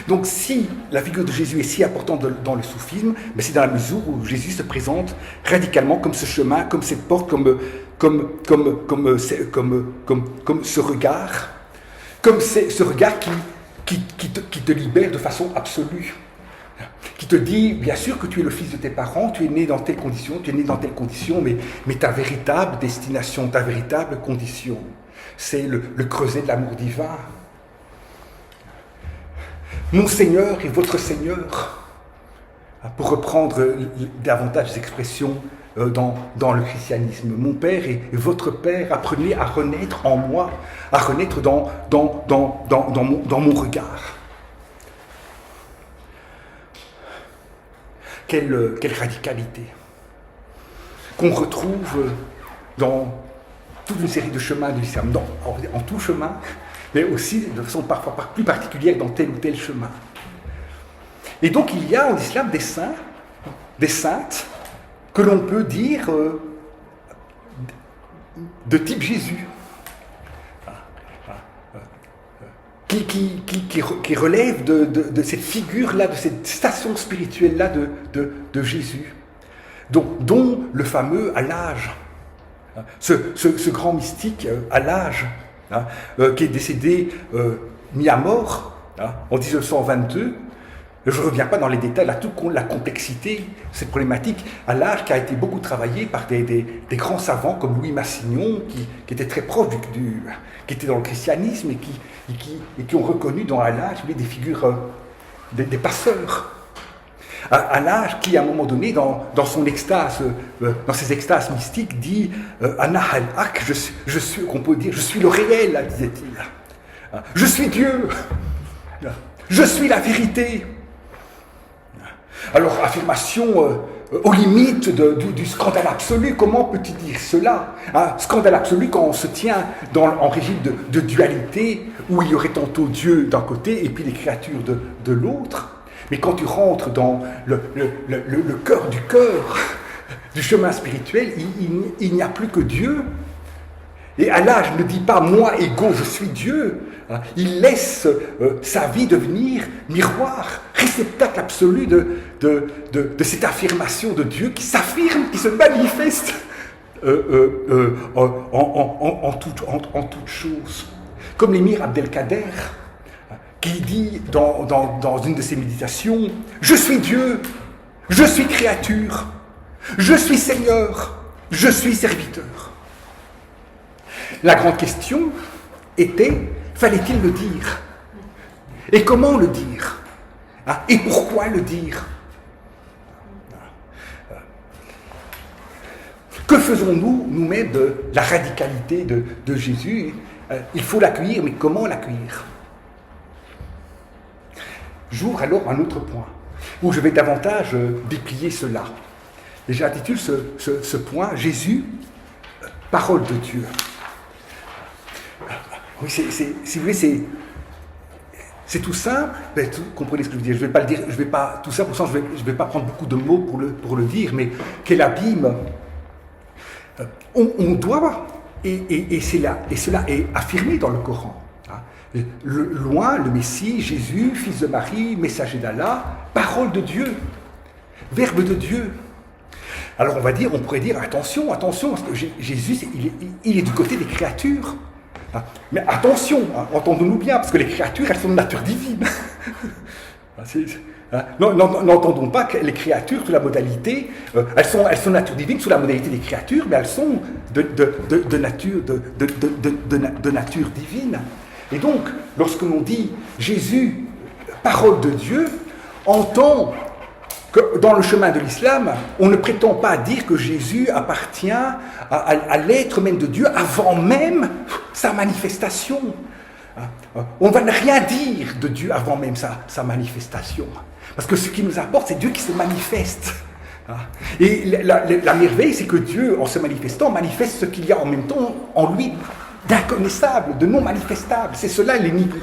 Donc si la figure de Jésus est si importante dans le soufisme, mais c'est dans la mesure où Jésus se présente radicalement comme ce chemin, comme cette porte, comme ce regard, comme ce regard qui te libère de façon absolue, qui te dit, bien sûr que tu es le fils de tes parents, tu es né dans telle condition, mais ta véritable destination, ta véritable condition, c'est le creuset de l'amour divin. Mon Seigneur est votre Seigneur, pour reprendre davantage des expressions dans le christianisme. Mon Père est votre Père, apprenez à renaître en moi, à renaître dans mon regard. Quelle radicalité qu'on retrouve dans toute une série de chemins de l'islam, en tout chemin, mais aussi de façon parfois plus particulière dans tel ou tel chemin. Et donc il y a en islam des saints, des saintes, que l'on peut dire de type Jésus, qui relèvent de cette figure-là, de cette station spirituelle-là de Jésus, dont le fameux Allage, ce grand mystique Allage, qui est décédé mis à mort en 1922. Je ne reviens pas dans les détails, la complexité de cette problématique. Allage qui a été beaucoup travaillé par des grands savants comme Louis Massignon, qui était très proche qui était dans le christianisme et qui ont reconnu dans Allage des figures, des passeurs. Allage qui, à un moment donné, dans son extase, dans ses extases mystiques, dit Ana al-Haq, je suis, qu'on peut dire, je suis le réel, disait-il. Je suis Dieu. Je suis la vérité. Alors, affirmation aux limites du scandale absolu. Comment peut-il dire cela? Scandale absolu quand on se tient en régime de dualité, où il y aurait tantôt Dieu d'un côté et puis les créatures de l'autre. Mais quand tu rentres dans le cœur du chemin spirituel, il n'y a plus que Dieu. Et Allage ne dit pas « moi, égo, je suis Dieu ». Il laisse sa vie devenir miroir, réceptacle absolu de cette affirmation de Dieu qui s'affirme, qui se manifeste en toute chose. Comme l'émir Abdelkader, qui dit dans une de ses méditations « Je suis Dieu, je suis créature, je suis Seigneur, je suis serviteur ». La grande question était, fallait-il le dire? Et comment le dire? Et pourquoi le dire? Que faisons-nous, nous-mêmes, de la radicalité de Jésus? Il faut l'accueillir, mais comment l'accueillir? J'ouvre alors un autre point, où je vais davantage déplier cela. Et j'intitule ce point « Jésus, parole de Dieu ». Oui, si vous voulez, c'est tout simple, ben, vous comprenez ce que je veux dire. Je ne vais pas le dire, je vais pas, tout ça, pour ça, je vais pas prendre beaucoup de mots pour le dire, mais quel abîme. On doit, et cela est affirmé dans le Coran. Loin, le Messie, Jésus, fils de Marie, messager d'Allah, parole de Dieu, verbe de Dieu. Alors on pourrait dire, attention, parce que Jésus, il est du côté des créatures. Mais attention, entendons-nous bien, parce que les créatures, elles sont de nature divine. N'entendons pas que les créatures, sous la modalité, elles sont de nature divine, sous la modalité des créatures, mais elles sont de nature divine. Et donc, lorsque l'on dit Jésus, parole de Dieu, entend que dans le chemin de l'islam, on ne prétend pas dire que Jésus appartient à l'être même de Dieu avant même sa manifestation. On ne va rien dire de Dieu avant même sa manifestation. Parce que ce qui nous apporte, c'est Dieu qui se manifeste. Et la merveille, c'est que Dieu, en se manifestant, manifeste ce qu'il y a en même temps en lui d'inconnaissable, de non manifestable. C'est cela l'énigme.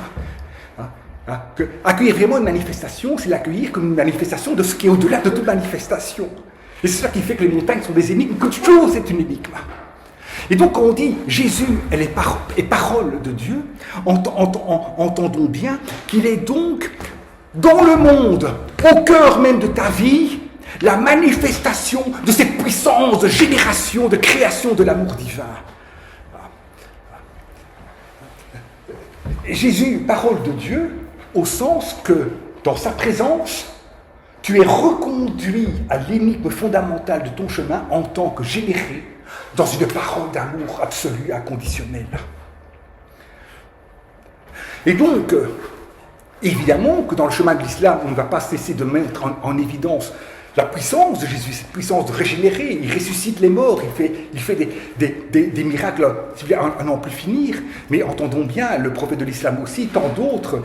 Accueillir vraiment une manifestation, c'est l'accueillir comme une manifestation de ce qui est au-delà de toute manifestation. Et c'est ça qui fait que les montagnes sont des énigmes, que toute chose est une énigme. Et donc quand on dit Jésus est parole de Dieu, entendons bien qu'il est donc dans le monde, au cœur même de ta vie, la manifestation de cette puissance de génération, de création de l'amour divin. Jésus, parole de Dieu, au sens que dans sa présence, tu es reconduit à l'énigme fondamentale de ton chemin en tant que généré dans une parole d'amour absolu, inconditionnel. Et donc, évidemment que dans le chemin de l'islam, on ne va pas cesser de mettre en évidence la puissance de Jésus, cette puissance de régénérer. Il ressuscite les morts, il fait des miracles, si vous voulez, à n'en plus finir. Mais entendons bien, le prophète de l'islam aussi, tant d'autres.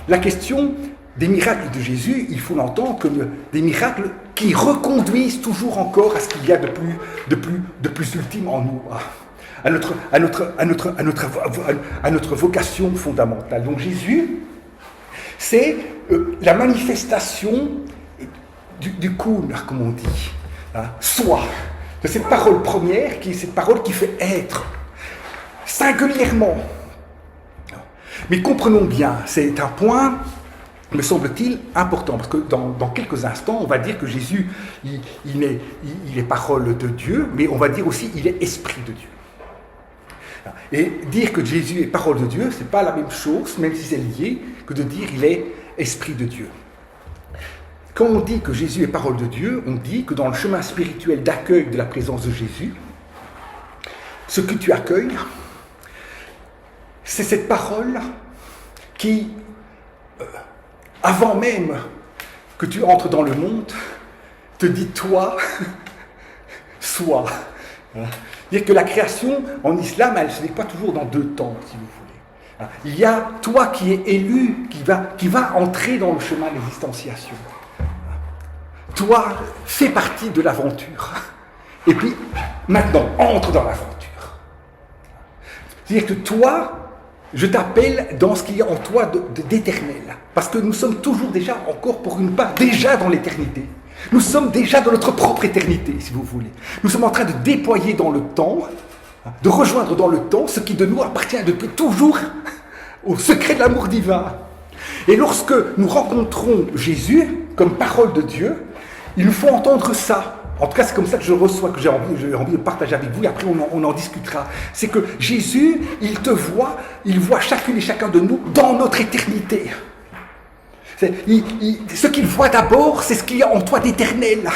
La question des miracles de Jésus, il faut l'entendre comme des miracles qui reconduisent toujours encore à ce qu'il y a de plus ultime en nous, à notre vocation fondamentale. Donc Jésus, c'est la manifestation du kun, comme on dit, soi, de cette parole première, qui est cette parole qui fait être, singulièrement. Mais comprenons bien, c'est un point, me semble-t-il, important, parce que dans quelques instants, on va dire que Jésus, il est parole de Dieu, mais on va dire aussi il est esprit de Dieu. Et dire que Jésus est parole de Dieu, ce n'est pas la même chose, même si c'est lié, que de dire il est esprit de Dieu. Quand on dit que Jésus est parole de Dieu, on dit que dans le chemin spirituel d'accueil de la présence de Jésus, ce que tu accueilles, c'est cette parole qui, avant même que tu entres dans le monde, te dit toi, sois. C'est-à-dire que la création en islam, elle ne se fait pas toujours dans deux temps, si vous voulez. Il y a toi qui es élu, qui va entrer dans le chemin de l'existanciation. Toi, fais partie de l'aventure. Et puis, maintenant, entre dans l'aventure. C'est-à-dire que toi, je t'appelle dans ce qu'il y a en toi d'éternel. Parce que nous sommes toujours déjà, encore pour une part, déjà dans l'éternité. Nous sommes déjà dans notre propre éternité, si vous voulez. Nous sommes en train de déployer dans le temps, de rejoindre dans le temps ce qui de nous appartient depuis toujours au secret de l'amour divin. Et lorsque nous rencontrons Jésus comme parole de Dieu, il nous faut entendre ça. En tout cas, c'est comme ça que je reçois, que j'ai envie de partager avec vous, et après on en discutera. C'est que Jésus, il voit chacune et chacun de nous dans notre éternité. Ce qu'il voit d'abord, c'est ce qu'il y a en toi d'éternel.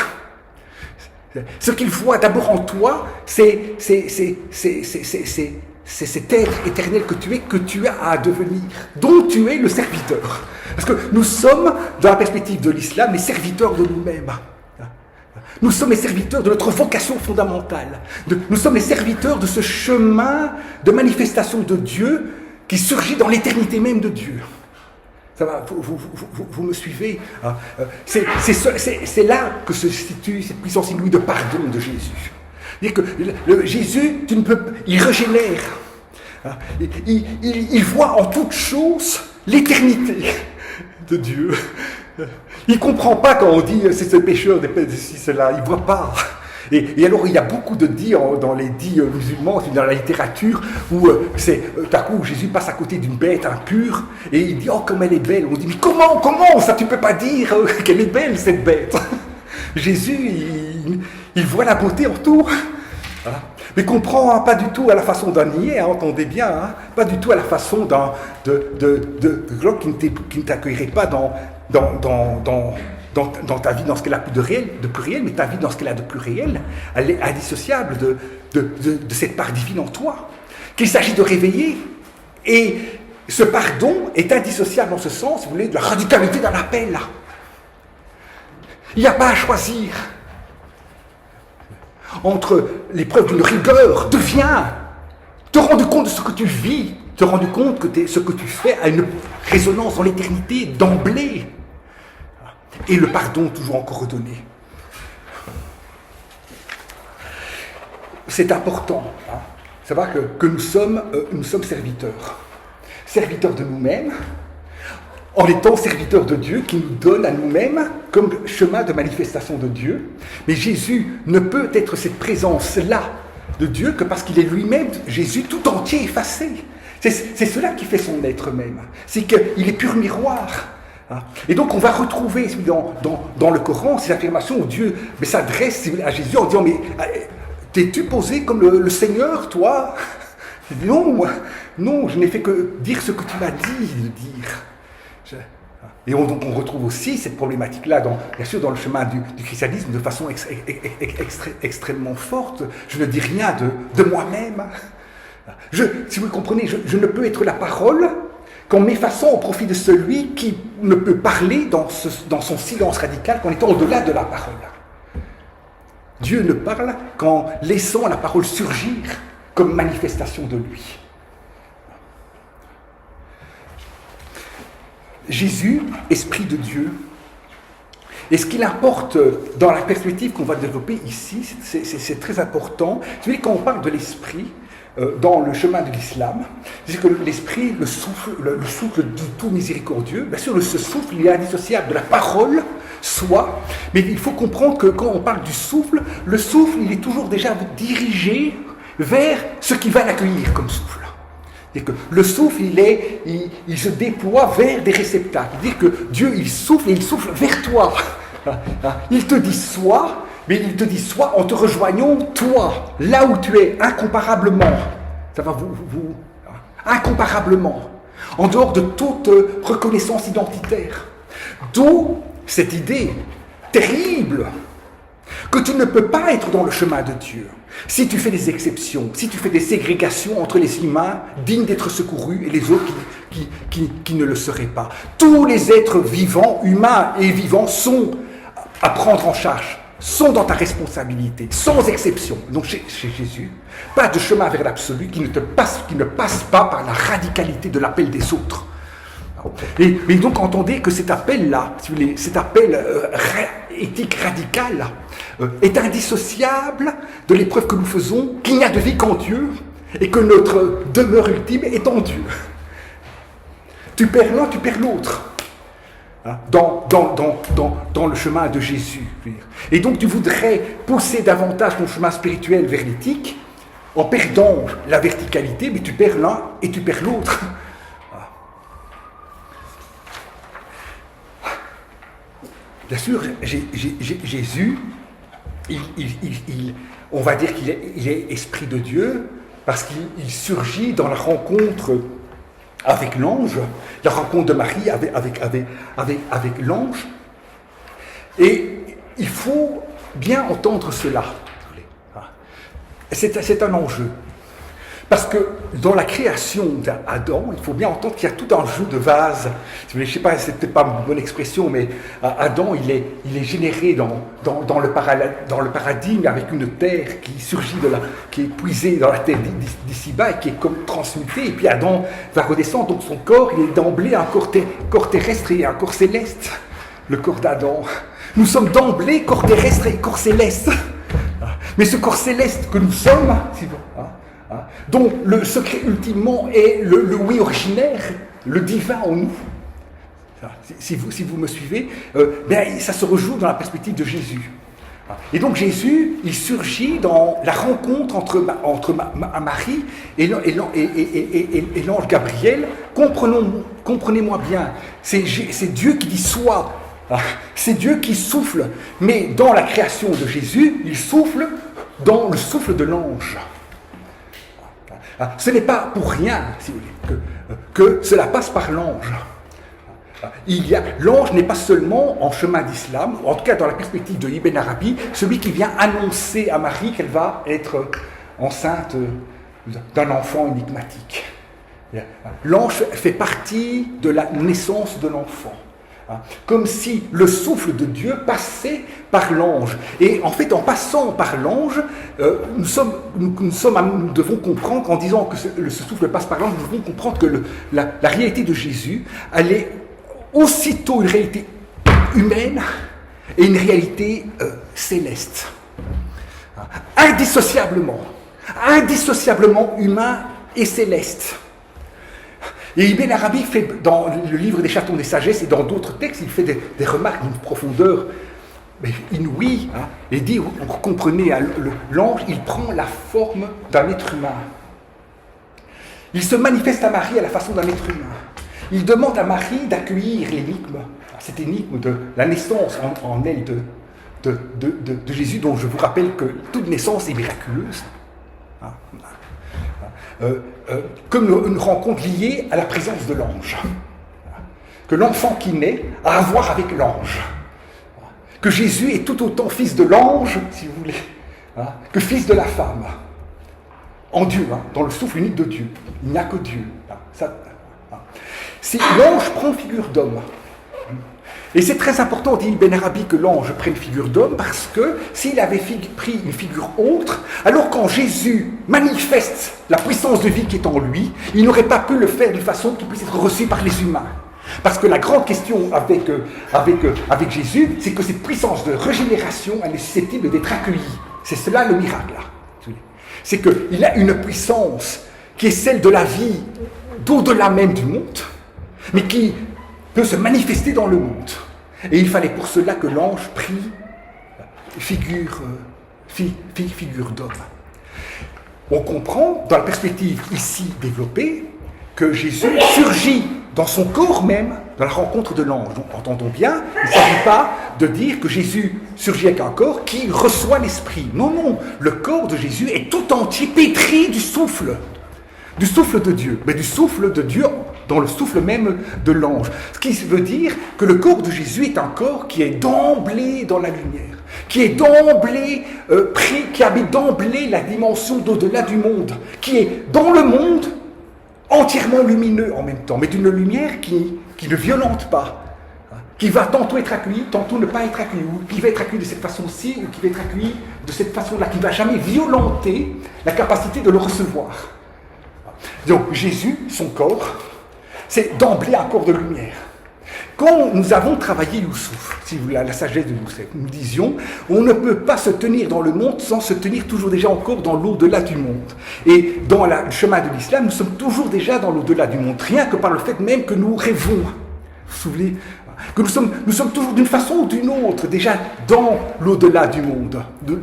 Ce qu'il voit d'abord en toi, c'est cet être éternel que tu as à devenir, dont tu es le serviteur. Parce que nous sommes, dans la perspective de l'islam, les serviteurs de nous-mêmes. Nous sommes les serviteurs de notre vocation fondamentale. Nous sommes les serviteurs de ce chemin de manifestation de Dieu qui surgit dans l'éternité même de Dieu. Ça va, vous me suivez, hein? C'est là que se situe cette puissance inouïe de pardon de Jésus. C'est-à-dire que Jésus, il régénère. Hein? Il voit en toute chose l'éternité de Dieu. Il ne comprend pas quand on dit c'est ce pécheur, ceci, cela, il ne voit pas. Et alors il y a beaucoup de dits dans les dits musulmans, dans la littérature, où tout à coup Jésus passe à côté d'une bête impure, et il dit « Oh, comme elle est belle !» On dit « Mais comment ça, tu ne peux pas dire qu'elle est belle, cette bête ?» Jésus, il voit la beauté en tout. Voilà. Mais comprend pas du tout à la façon d'un niais, entendez bien, pas du tout à la façon de qui ne t'accueillerait pas dans ta vie, dans ce qu'elle a de plus réel, mais ta vie dans ce qu'elle a de plus réel, elle est indissociable de cette part divine en toi, qu'il s'agit de réveiller. Et ce pardon est indissociable dans ce sens, vous voulez, de la radicalité d'un appel. Il n'y a pas à choisir entre l'épreuve d'une rigueur, te rendre compte de ce que tu vis, te rendre compte que ce que tu fais a une résonance dans l'éternité d'emblée. Et le pardon toujours encore redonné. C'est important. Savoir que nous sommes serviteurs. Serviteurs de nous-mêmes, en étant serviteurs de Dieu qui nous donne à nous-mêmes comme chemin de manifestation de Dieu. Mais Jésus ne peut être cette présence-là de Dieu que parce qu'il est lui-même, Jésus tout entier effacé. C'est cela qui fait son être même. C'est qu'il est pur miroir. Et donc on va retrouver dans le Coran ces affirmations où Dieu s'adresse à Jésus en disant « Mais t'es-tu posé comme le Seigneur, toi ?» Non, je n'ai fait que dire ce que tu m'as dit de dire. Et donc on retrouve aussi cette problématique-là, bien sûr, dans le chemin du christianisme de façon extrêmement forte. Je ne dis rien de moi-même. Si vous le comprenez, je ne peux être la parole qu'en m'effaçant au profit de celui qui ne peut parler dans son silence radical qu'en étant au-delà de la parole. Dieu ne parle qu'en laissant la parole surgir comme manifestation de lui. Jésus, Esprit de Dieu, et ce qu'il importe dans la perspective qu'on va développer ici, c'est très important. Vous savez, quand on parle de l'Esprit, dans le chemin de l'islam, c'est que l'Esprit, le souffle du tout miséricordieux, bien sûr, ce souffle, il est indissociable de la parole, soit, mais il faut comprendre que quand on parle du souffle, le souffle, il est toujours déjà dirigé vers ce qui va l'accueillir comme souffle. C'est-à-dire que le souffle, il se déploie vers des réceptacles. C'est-à-dire que Dieu, il souffle et il souffle vers toi. Il te dit soit, mais il te dit soit en te rejoignant, toi, là où tu es, incomparablement. Ça va incomparablement. En dehors de toute reconnaissance identitaire. D'où cette idée terrible que tu ne peux pas être dans le chemin de Dieu si tu fais des exceptions, si tu fais des ségrégations entre les humains dignes d'être secourus et les autres qui ne le seraient pas. Tous les êtres vivants, humains et vivants, sont à prendre en charge, sont dans ta responsabilité, sans exception. Donc chez Jésus, pas de chemin vers l'absolu qui ne passe pas par la radicalité de l'appel des autres. Et donc entendez que cet appel-là, cet appel éthique radical est indissociable de l'épreuve que nous faisons, qu'il n'y a de vie qu'en Dieu et que notre demeure ultime est en Dieu. Tu perds l'un, tu perds l'autre. Dans le chemin de Jésus. Et donc tu voudrais pousser davantage ton chemin spirituel vers l'éthique en perdant la verticalité, mais tu perds l'un et tu perds l'autre. Bien sûr, Jésus, on va dire qu'il est Esprit de Dieu parce qu'il surgit dans la rencontre avec l'ange, la rencontre de Marie avec l'ange. Et il faut bien entendre cela. C'est un enjeu. Parce que dans la création d'Adam, il faut bien entendre qu'il y a tout un jeu de vase. Je ne sais pas, c'est peut-être pas une bonne expression, mais Adam, il est généré dans le paradigme avec une terre qui surgit qui est puisée dans la terre d'ici-bas et qui est comme transmutée. Et puis Adam va redescendre, donc son corps, il est d'emblée un corps terrestre et un corps céleste. Le corps d'Adam. Nous sommes d'emblée corps terrestre et corps céleste. Mais ce corps céleste que nous sommes, dont le secret ultimement est le oui originaire, le divin en nous. Si vous me suivez, ça se rejoue dans la perspective de Jésus. Et donc Jésus, il surgit dans la rencontre entre Marie et l'ange Gabriel. Comprenez-moi bien, c'est Dieu qui dit soit, c'est Dieu qui souffle, mais dans la création de Jésus, il souffle dans le souffle de l'ange. Ce n'est pas pour rien, si vous voulez, que cela passe par l'ange. L'ange n'est pas seulement en chemin d'islam, en tout cas dans la perspective de Ibn Arabi, celui qui vient annoncer à Marie qu'elle va être enceinte d'un enfant énigmatique. L'ange fait partie de la naissance de l'enfant. Comme si le souffle de Dieu passait par l'ange. Et en fait, en passant par l'ange, nous devons comprendre, en disant que ce souffle passe par l'ange, nous devons comprendre que la réalité de Jésus, elle est aussitôt une réalité humaine et une réalité céleste. Indissociablement humain et céleste. Et Ibn Arabi fait, dans le livre des Chatons des Sagesses et dans d'autres textes, il fait des remarques d'une profondeur inouïe. Il dit, vous comprenez, l'ange, il prend la forme d'un être humain. Il se manifeste à Marie à la façon d'un être humain. Il demande à Marie d'accueillir l'énigme, cette énigme de la naissance en elle de Jésus, dont je vous rappelle que toute naissance est miraculeuse. Comme une rencontre liée à la présence de l'ange. Que l'enfant qui naît a à voir avec l'ange. Que Jésus est tout autant fils de l'ange, si vous voulez, que fils de la femme. En Dieu, dans le souffle unique de Dieu. Il n'y a que Dieu. Si l'ange prend figure d'homme, et c'est très important, dit Ibn Arabi, que l'ange prenne figure d'homme, parce que s'il avait pris une figure autre, alors quand Jésus manifeste la puissance de vie qui est en lui, il n'aurait pas pu le faire d'une façon qui puisse être reçue par les humains. Parce que la grande question avec Jésus, c'est que cette puissance de régénération, elle est susceptible d'être accueillie. C'est cela le miracle. C'est qu'il a une puissance qui est celle de la vie d'au-delà même du monde, mais qui peut se manifester dans le monde. Et il fallait pour cela que l'ange prit figure d'homme. On comprend, dans la perspective ici développée, que Jésus surgit dans son corps même, dans la rencontre de l'ange. Donc, entendons bien, il ne s'agit pas de dire que Jésus surgit avec un corps qui reçoit l'esprit. Non, le corps de Jésus est tout entier pétri du souffle de Dieu, mais du souffle de Dieu dans le souffle même de l'ange. Ce qui veut dire que le corps de Jésus est un corps qui est d'emblée dans la lumière, qui est d'emblée qui habite d'emblée la dimension d'au-delà du monde, qui est dans le monde entièrement lumineux en même temps, mais d'une lumière qui ne violente pas, qui va tantôt être accueillie, tantôt ne pas être accueillie, ou qui va être accueillie de cette façon-ci, ou qui va être accueillie de cette façon-là, qui ne va jamais violenter la capacité de le recevoir. Donc Jésus, son corps, c'est d'emblée un corps de lumière. Quand nous avons travaillé Youssouf, si vous voulez, la sagesse de Youssef, nous disions, on ne peut pas se tenir dans le monde sans se tenir toujours déjà encore dans l'au-delà du monde. Et dans le chemin de l'islam, nous sommes toujours déjà dans l'au-delà du monde, rien que par le fait même que nous rêvons. Vous vous souvenez que nous sommes toujours d'une façon ou d'une autre déjà dans l'au-delà du monde, de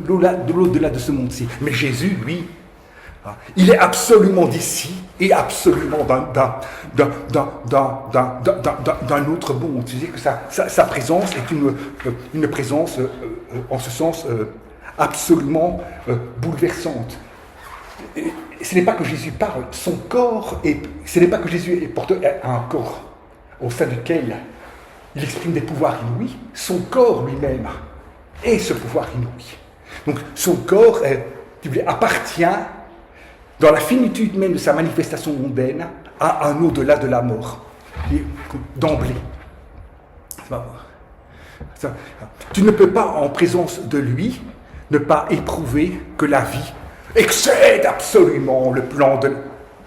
l'au-delà de ce monde-ci. Mais Jésus, lui, il est absolument d'ici et absolument d'un autre monde. C'est-à-dire que sa présence est une présence, en ce sens, absolument bouleversante. Et ce n'est pas que Jésus parle, son corps, ce n'est pas que Jésus est porteur à un corps au sein duquel il exprime des pouvoirs inouïs, son corps lui-même est ce pouvoir inouï. Donc son corps appartient, dans la finitude même de sa manifestation mondaine, à un au-delà de la mort, d'emblée. Tu ne peux pas, en présence de lui, ne pas éprouver que la vie excède absolument le plan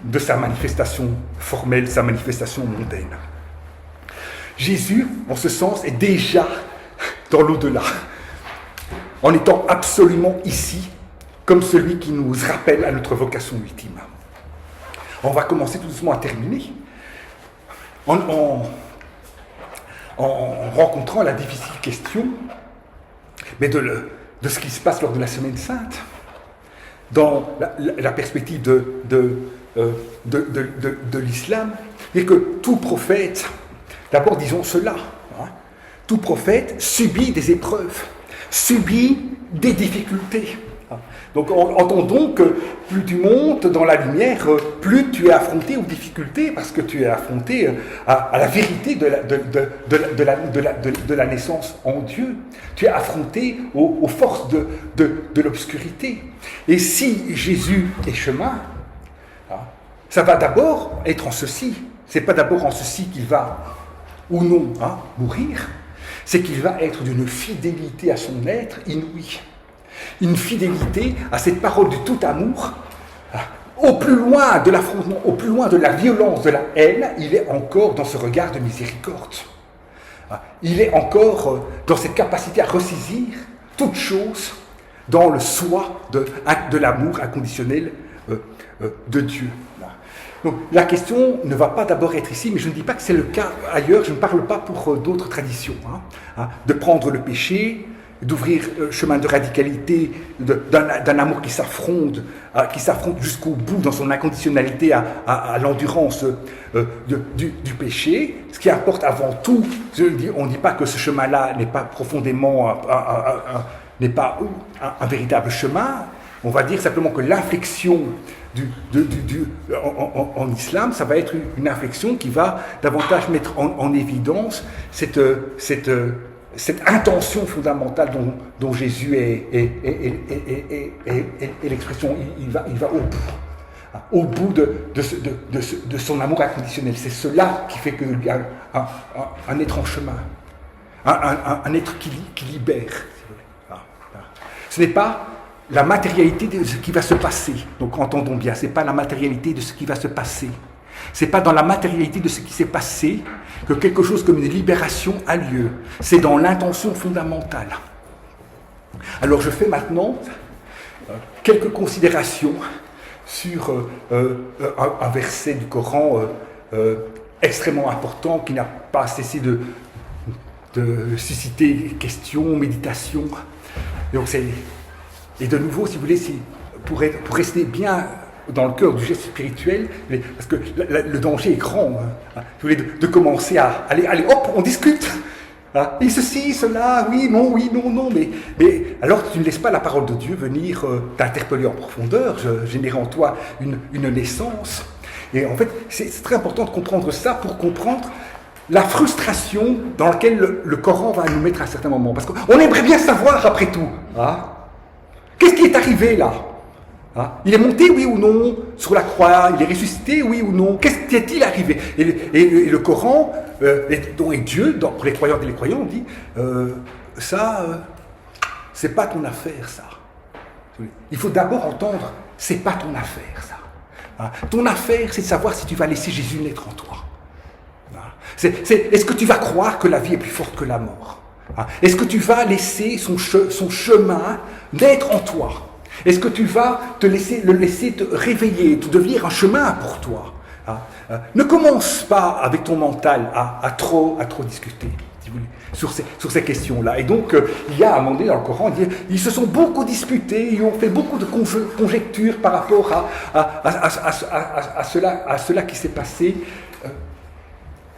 de sa manifestation formelle, sa manifestation mondaine. Jésus, en ce sens, est déjà dans l'au-delà, en étant absolument ici, comme celui qui nous rappelle à notre vocation ultime. On va commencer tout doucement à terminer en rencontrant la difficile question, mais de ce qui se passe lors de la Semaine Sainte, dans la perspective de l'islam, et que tout prophète, d'abord disons cela, tout prophète subit des épreuves, subit des difficultés. Donc entendons que plus tu montes dans la lumière, plus tu es affronté aux difficultés, parce que tu es affronté à la vérité de la naissance en Dieu. Tu es affronté aux forces de l'obscurité. Et si Jésus est chemin, ça va d'abord être en ceci. C'est pas d'abord en ceci qu'il va ou non mourir, c'est qu'il va être d'une fidélité à son être inouïe. Une fidélité à cette parole du tout amour. Au plus loin de l'affrontement, au plus loin de la violence, de la haine, il est encore dans ce regard de miséricorde. Il est encore dans cette capacité à ressaisir toute chose dans le soi de l'amour inconditionnel de Dieu. Donc la question ne va pas d'abord être ici, mais je ne dis pas que c'est le cas ailleurs, je ne parle pas pour d'autres traditions, de prendre le péché, d'ouvrir le chemin de radicalité, d'un amour qui s'affronte jusqu'au bout dans son inconditionnalité à l'endurance du péché. Ce qui importe avant tout, on ne dit pas que ce chemin-là n'est pas profondément, n'est pas un véritable chemin. On va dire simplement que l'inflexion en islam, ça va être une inflexion qui va davantage mettre en évidence cette intention fondamentale dont Jésus est l'expression. Il va au bout de son amour inconditionnel. C'est cela qui fait qu'il y a un être en chemin, un être qui libère. Ce n'est pas la matérialité de ce qui va se passer. Donc entendons bien, ce n'est pas la matérialité de ce qui va se passer. Ce n'est pas dans la matérialité de ce qui s'est passé que quelque chose comme une libération a lieu. C'est dans l'intention fondamentale. Alors je fais maintenant quelques considérations sur un verset du Coran extrêmement important qui n'a pas cessé de susciter questions, méditations. Donc et de nouveau, si vous voulez, pour rester bien dans le cœur du geste spirituel, parce que le danger est grand, si vous voulez, de commencer à aller, hop, on discute, et ceci, cela, oui, non, mais alors tu ne laisses pas la parole de Dieu venir t'interpeller en profondeur, générer en toi une naissance. Et en fait, c'est très important de comprendre ça pour comprendre la frustration dans laquelle le Coran va nous mettre à un certain moment. Parce qu'on aimerait bien savoir, après tout, qu'est-ce qui est arrivé là ? Il est monté, oui ou non, sur la croix? Il est ressuscité, oui ou non? Qu'est-ce qui est-il arrivé? Et le Coran, dont est Dieu, pour les croyantes et les croyants, dit c'est pas ton affaire, ça. Il faut d'abord entendre, c'est pas ton affaire, ça. Ton affaire, c'est de savoir si tu vas laisser Jésus naître en toi. Est-ce que tu vas croire que la vie est plus forte que la mort? Est-ce que tu vas laisser son chemin naître en toi? Est-ce que tu vas le laisser te réveiller, te devenir un chemin pour toi? Ne commence pas avec ton mental à trop discuter, si vous voulez, sur ces questions-là. Et donc, il y a à un moment donné dans le Coran, ils se sont beaucoup disputés, ils ont fait beaucoup de conjectures par rapport à cela qui s'est passé.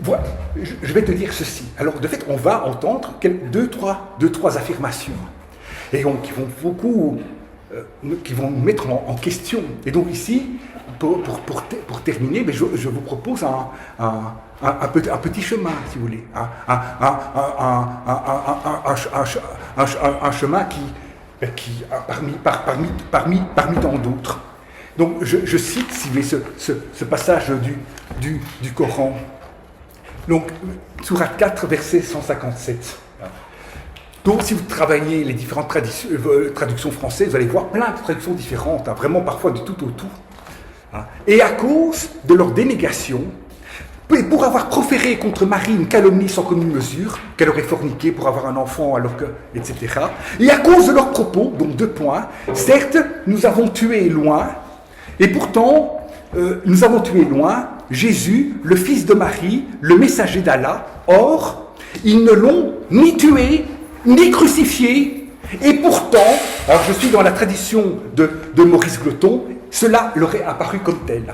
Voilà, je vais te dire ceci. Alors, de fait, on va entendre deux, trois affirmations. Et donc, qui vont nous mettre en question. Et donc ici, pour terminer, je vous propose un petit chemin, si vous voulez. Un chemin qui parmi tant d'autres. Donc je cite, si vous voulez, ce passage du Coran. Donc, Sourate 4, verset 157. Donc, si vous travaillez les différentes traductions françaises, vous allez voir plein de traductions différentes, vraiment parfois du tout au tout. Et à cause de leur dénégation, et pour avoir proféré contre Marie une calomnie sans commune mesure, qu'elle aurait forniqué pour avoir un enfant alors que, etc. Et à cause de leurs propos, donc 2 points, certes, nous avons tué loin, et pourtant, nous avons tué loin Jésus, le fils de Marie, le messager d'Allah. Or, ils ne l'ont ni tué, ni crucifié, et pourtant, alors je suis dans la tradition de Maurice Gloton, cela leur est apparu comme tel.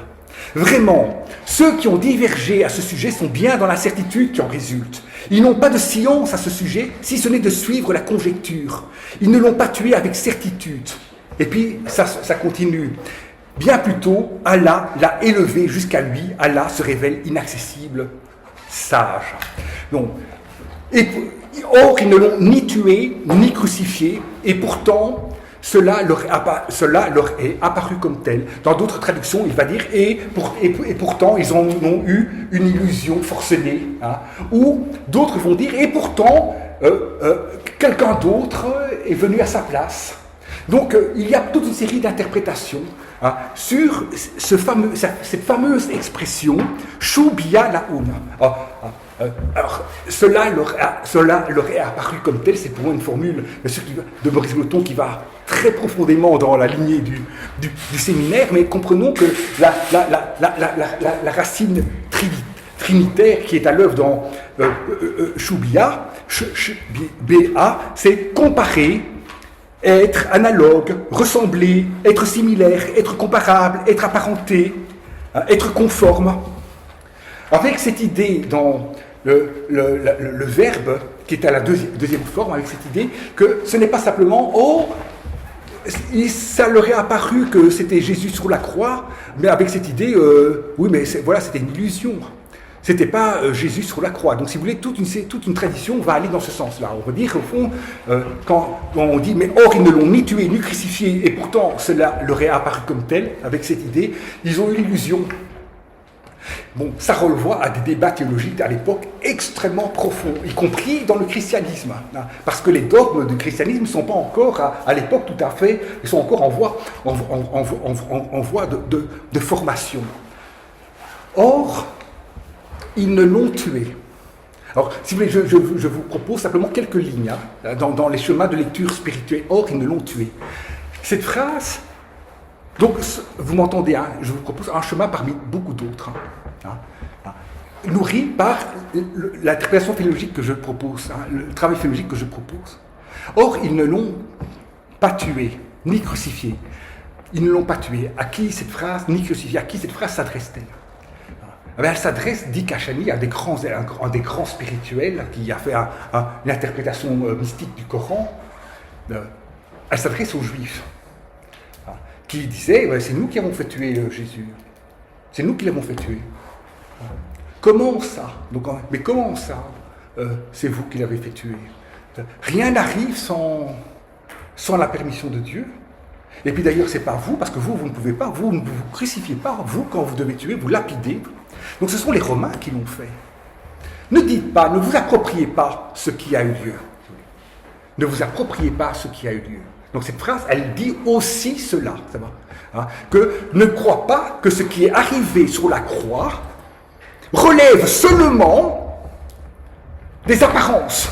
Vraiment, ceux qui ont divergé à ce sujet sont bien dans l'incertitude qui en résulte. Ils n'ont pas de science à ce sujet, si ce n'est de suivre la conjecture. Ils ne l'ont pas tué avec certitude. Et puis, ça continue. Bien plutôt, Allah l'a élevé jusqu'à lui. Allah se révèle inaccessible, sage. Donc, or, ils ne l'ont ni tué, ni crucifié, et pourtant, cela leur est apparu comme tel. Dans d'autres traductions, il va dire et pourtant ils en ont eu une illusion forcenée. Hein. Ou d'autres vont dire et pourtant quelqu'un d'autre est venu à sa place. Donc il y a toute une série d'interprétations hein, sur cette fameuse expression Shubia Laoum. Alors, cela leur est apparu comme tel, c'est pour moi une formule de Maurice Breton qui va très profondément dans la lignée du séminaire, mais comprenons que la racine trinitaire qui est à l'œuvre dans Shubia, B-A, c'est comparer, être analogue, ressembler, être similaire, être comparable, être apparenté, être conforme. Avec cette idée dans le verbe qui est à la deuxième forme, avec cette idée que ce n'est pas simplement ça leur est apparu que c'était Jésus sur la croix, mais avec cette idée, oui, mais c'était une illusion. C'était pas Jésus sur la croix. Donc, si vous voulez, toute une tradition va aller dans ce sens-là. On va dire, au fond, quand on dit, mais or, ils ne l'ont ni tué, ni crucifié, et pourtant, cela leur est apparu comme tel, avec cette idée, ils ont eu l'illusion. Bon, ça renvoie à des débats théologiques à l'époque extrêmement profonds, y compris dans le christianisme, hein, parce que les dogmes du christianisme ne sont pas encore, à l'époque tout à fait, ils sont encore en voie de formation. Or, ils ne l'ont tué. Alors, si vous voulez, je vous propose simplement quelques lignes hein, dans les chemins de lecture spirituelle. Or, ils ne l'ont tué. Cette phrase, donc, vous m'entendez, hein, je vous propose un chemin parmi beaucoup d'autres, nourri par l'interprétation philologique que je propose, hein, le travail philologique que je propose. Or, ils ne l'ont pas tué, ni crucifié. Ils ne l'ont pas tué. À qui cette phrase, ni crucifié, à qui cette phrase s'adresse-t-elle ? Elle s'adresse, dit Kachani, à un des grands spirituels qui a fait une interprétation mystique du Coran. Elle s'adresse aux Juifs, qui disaient c'est nous qui avons fait tuer Jésus. C'est nous qui l'avons fait tuer. Comment ça ? Mais comment ça c'est vous qui l'avez fait tuer ? Rien n'arrive sans la permission de Dieu. Et puis d'ailleurs, c'est pas vous, parce que vous ne pouvez pas, vous ne vous crucifiez pas, vous, quand vous devez tuer, vous lapidez. Donc ce sont les Romains qui l'ont fait. Ne dites pas, ne vous appropriez pas ce qui a eu lieu. Ne vous appropriez pas ce qui a eu lieu. Donc cette phrase, elle dit aussi cela, ça va, hein, que ne crois pas que ce qui est arrivé sur la croix relève seulement des apparences.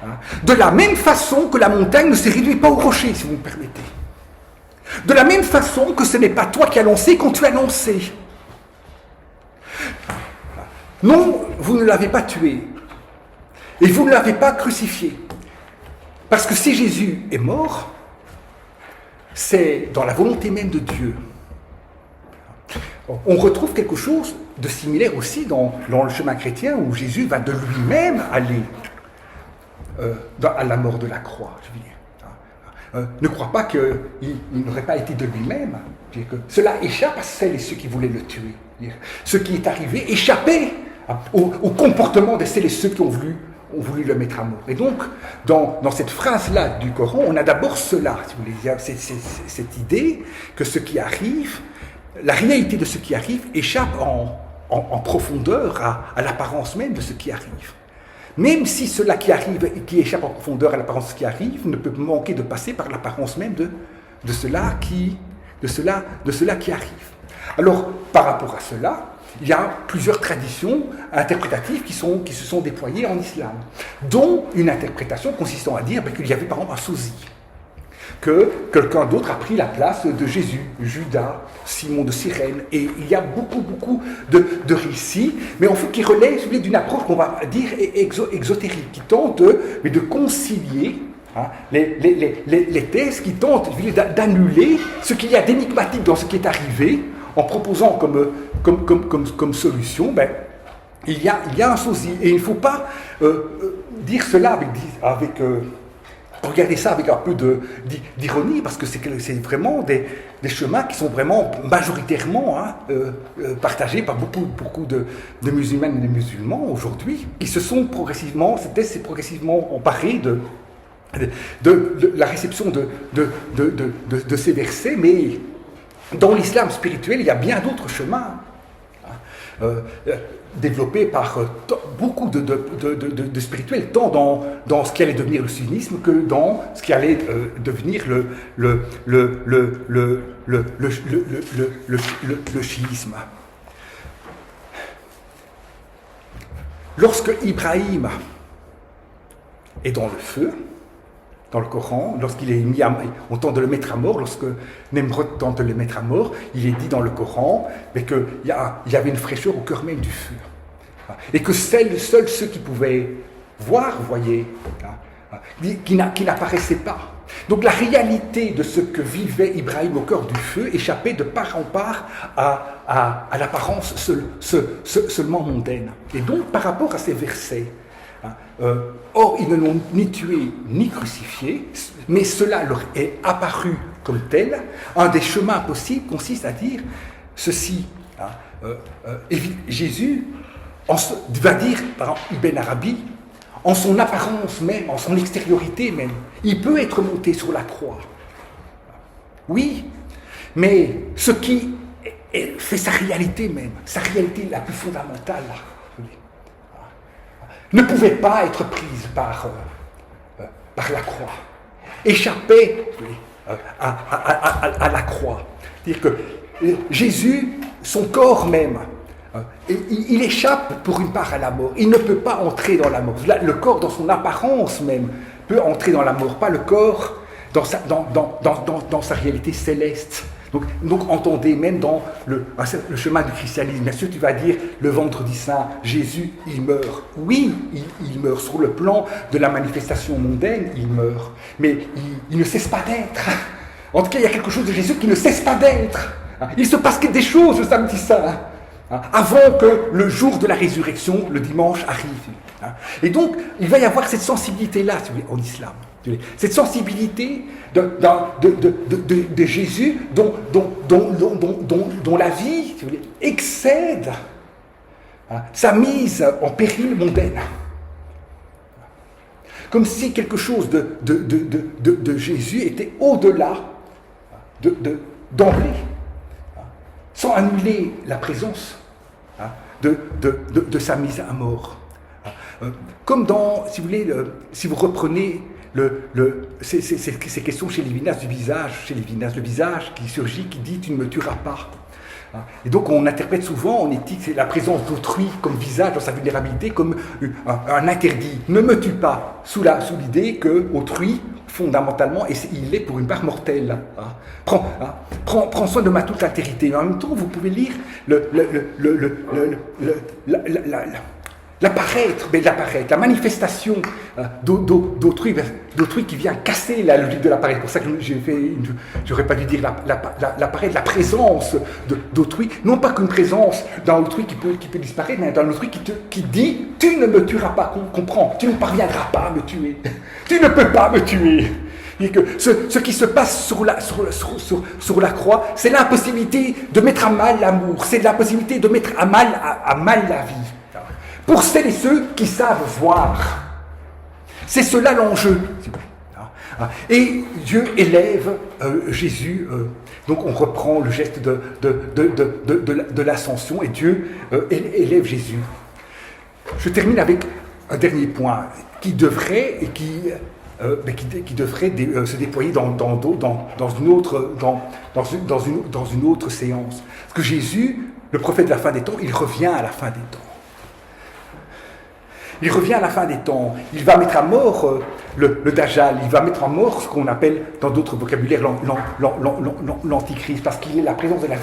Hein, de la même façon que la montagne ne se réduit pas au rocher, si vous me permettez. De la même façon que ce n'est pas toi qui as lancé quand tu as lancé. Non, vous ne l'avez pas tué. Et vous ne l'avez pas crucifié. Parce que si Jésus est mort, c'est dans la volonté même de Dieu. On retrouve quelque chose de similaire aussi dans le chemin chrétien où Jésus va de lui-même aller à la mort de la croix. Je veux dire. Ne crois pas qu'il n'aurait pas été de lui-même. Que cela échappe à celles et ceux qui voulaient le tuer. Ce qui est arrivé échappait au comportement de celles et ceux qui ont voulu le mettre à mort. Et donc, dans cette phrase-là du Coran, on a d'abord cela, si vous voulez, il y a cette idée que ce qui arrive, la réalité de ce qui arrive échappe en profondeur à l'apparence même de ce qui arrive. Même si cela qui arrive et qui échappe en profondeur à l'apparence de ce qui arrive ne peut manquer de passer par l'apparence même de cela qui arrive. Alors, par rapport à cela, il y a plusieurs traditions interprétatives qui se sont déployées en islam, dont une interprétation consistant à dire qu'il y avait par exemple un sosie, que quelqu'un d'autre a pris la place de Jésus, Judas, Simon de Cyrène, et il y a beaucoup de récits, mais en fait qui relèvent d'une approche qu'on va dire exotérique, qui tente de concilier les thèses, qui tentent d'annuler ce qu'il y a d'énigmatique dans ce qui est arrivé, en proposant comme solution, il y a un sosie. Et il ne faut pas dire cela avec regarder ça avec un peu d'ironie, parce que c'est vraiment des chemins qui sont vraiment majoritairement partagés par beaucoup de musulmanes et de musulmans aujourd'hui, qui se sont progressivement, cette thèse s'est progressivement emparée la réception de ces versets, mais dans l'islam spirituel, il y a bien d'autres chemins développés par beaucoup de spirituels, tant dans ce qui allait devenir le sunnisme que dans ce qui allait devenir le chiisme. Lorsque Ibrahim est dans le feu, dans le Coran, lorsqu'il est mis on tente de le mettre à mort, lorsque Nemrod tente de le mettre à mort, il est dit dans le Coran qu'il y avait une fraîcheur au cœur même du feu. Et que seuls ceux qui pouvaient voir voyaient, qui n'apparaissaient pas. Donc la réalité de ce que vivait Ibrahim au cœur du feu échappait de part en part à l'apparence seulement mondaine. Et donc par rapport à ces versets, or, ils ne l'ont ni tué ni crucifié, mais cela leur est apparu comme tel. Un des chemins possibles consiste à dire ceci. Jésus va dire, par exemple, Ibn Arabi, en son apparence même, en son extériorité même, il peut être monté sur la croix. Oui, mais ce qui fait sa réalité même, sa réalité la plus fondamentale, ne pouvait pas être prise par la croix, échappait à la croix. C'est-à-dire que Jésus, son corps même, il échappe pour une part à la mort. Il ne peut pas entrer dans la mort. Le corps, dans son apparence même, peut entrer dans la mort, pas le corps dans sa réalité céleste. Donc entendez, même dans le chemin du christianisme, bien sûr tu vas dire, le vendredi saint, Jésus, il meurt. Oui, il meurt sur le plan de la manifestation mondaine, il meurt. Mais il ne cesse pas d'être. En tout cas, il y a quelque chose de Jésus qui ne cesse pas d'être. Il se passe des choses le samedi saint, avant que le jour de la résurrection, le dimanche, arrive. Et donc, il va y avoir cette sensibilité-là, si vous voulez, en islam. Cette sensibilité de Jésus dont la vie, si vous voulez, excède sa mise en péril mondaine. Comme si quelque chose de Jésus était au-delà d'emblée, sans annuler la présence de sa mise à mort. Comme dans, si vous voulez, si vous reprenez ces questions chez Lévinas du visage, le visage qui surgit, qui dit « tu ne me tueras pas ». Et donc on interprète souvent en éthique la présence d'autrui comme visage dans sa vulnérabilité comme un interdit. Ne me tue pas, sous l'idée que autrui, fondamentalement, il est pour une part mortelle. Prends soin de ma toute altérité. En même temps, vous pouvez lire la manifestation d'autrui qui vient casser la logique de l'apparaître. C'est pour ça que j'aurais pas dû dire l'apparaître, la présence d'autrui, non pas qu'une présence d'un autrui qui peut disparaître, mais d'un autrui qui dit « tu ne me tueras pas », comprends, tu ne parviendras pas à me tuer, tu ne peux pas me tuer. Et que ce qui se passe sur la croix, c'est l'impossibilité de mettre à mal l'amour, c'est l'impossibilité de mettre à mal la vie. Pour celles et ceux qui savent voir. C'est cela l'enjeu. Et Dieu élève Jésus. Donc on reprend le geste de l'ascension et Dieu élève Jésus. Je termine avec un dernier point qui devrait se déployer dans une autre séance. Parce que Jésus, le prophète de la fin des temps, il revient à la fin des temps. Il revient à la fin des temps. Il va mettre à mort le Dajjal. Il va mettre à mort ce qu'on appelle, dans d'autres vocabulaires, l'antichrist. Parce qu'il est la présence de la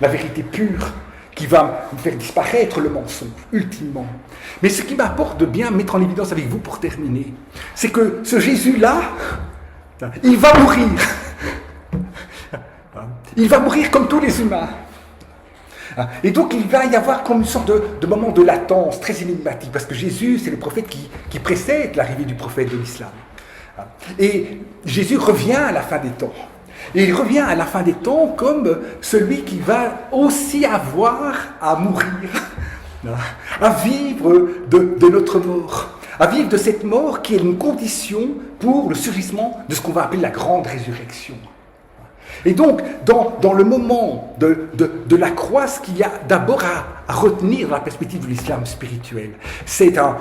vérité pure, qui va faire disparaître le mensonge, ultimement. Mais ce qui m'apporte de bien mettre en évidence avec vous pour terminer, c'est que ce Jésus-là, il va mourir. Il va mourir comme tous les humains. Et donc il va y avoir comme une sorte de moment de latence très énigmatique, parce que Jésus, c'est le prophète qui précède l'arrivée du prophète de l'islam. Et Jésus revient à la fin des temps. Et il revient à la fin des temps comme celui qui va aussi avoir à mourir, à vivre de notre mort, à vivre de cette mort qui est une condition pour le surgissement de ce qu'on va appeler la grande résurrection. Et donc, dans le moment de la croix, ce qu'il y a d'abord à retenir dans la perspective de l'islam spirituel, c'est un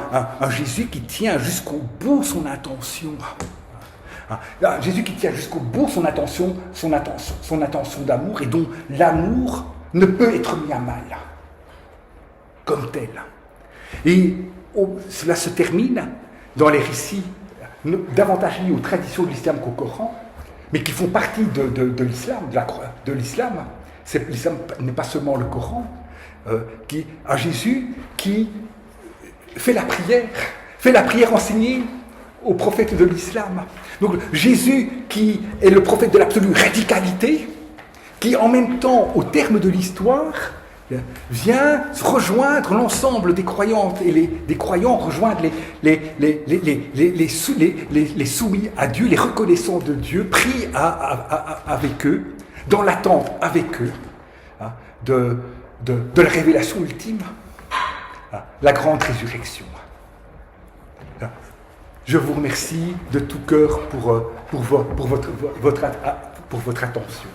Jésus qui tient jusqu'au bout son intention. Un Jésus qui tient jusqu'au bout son intention d'amour, et dont l'amour ne peut être mis à mal, comme tel. Et cela se termine dans les récits davantage liés aux traditions de l'islam qu'au Coran, mais qui font partie de l'islam, de l'islam. L'islam n'est pas seulement le Coran, à Jésus qui fait la prière enseignée aux prophètes de l'islam. Donc Jésus qui est le prophète de l'absolue radicalité, qui en même temps, au terme de l'histoire, vient rejoindre l'ensemble des croyantes et des croyants, rejoindre les soumis à Dieu, les reconnaissants de Dieu, pris avec eux, dans l'attente avec eux, de la révélation ultime, la grande résurrection. Je vous remercie de tout cœur pour votre attention.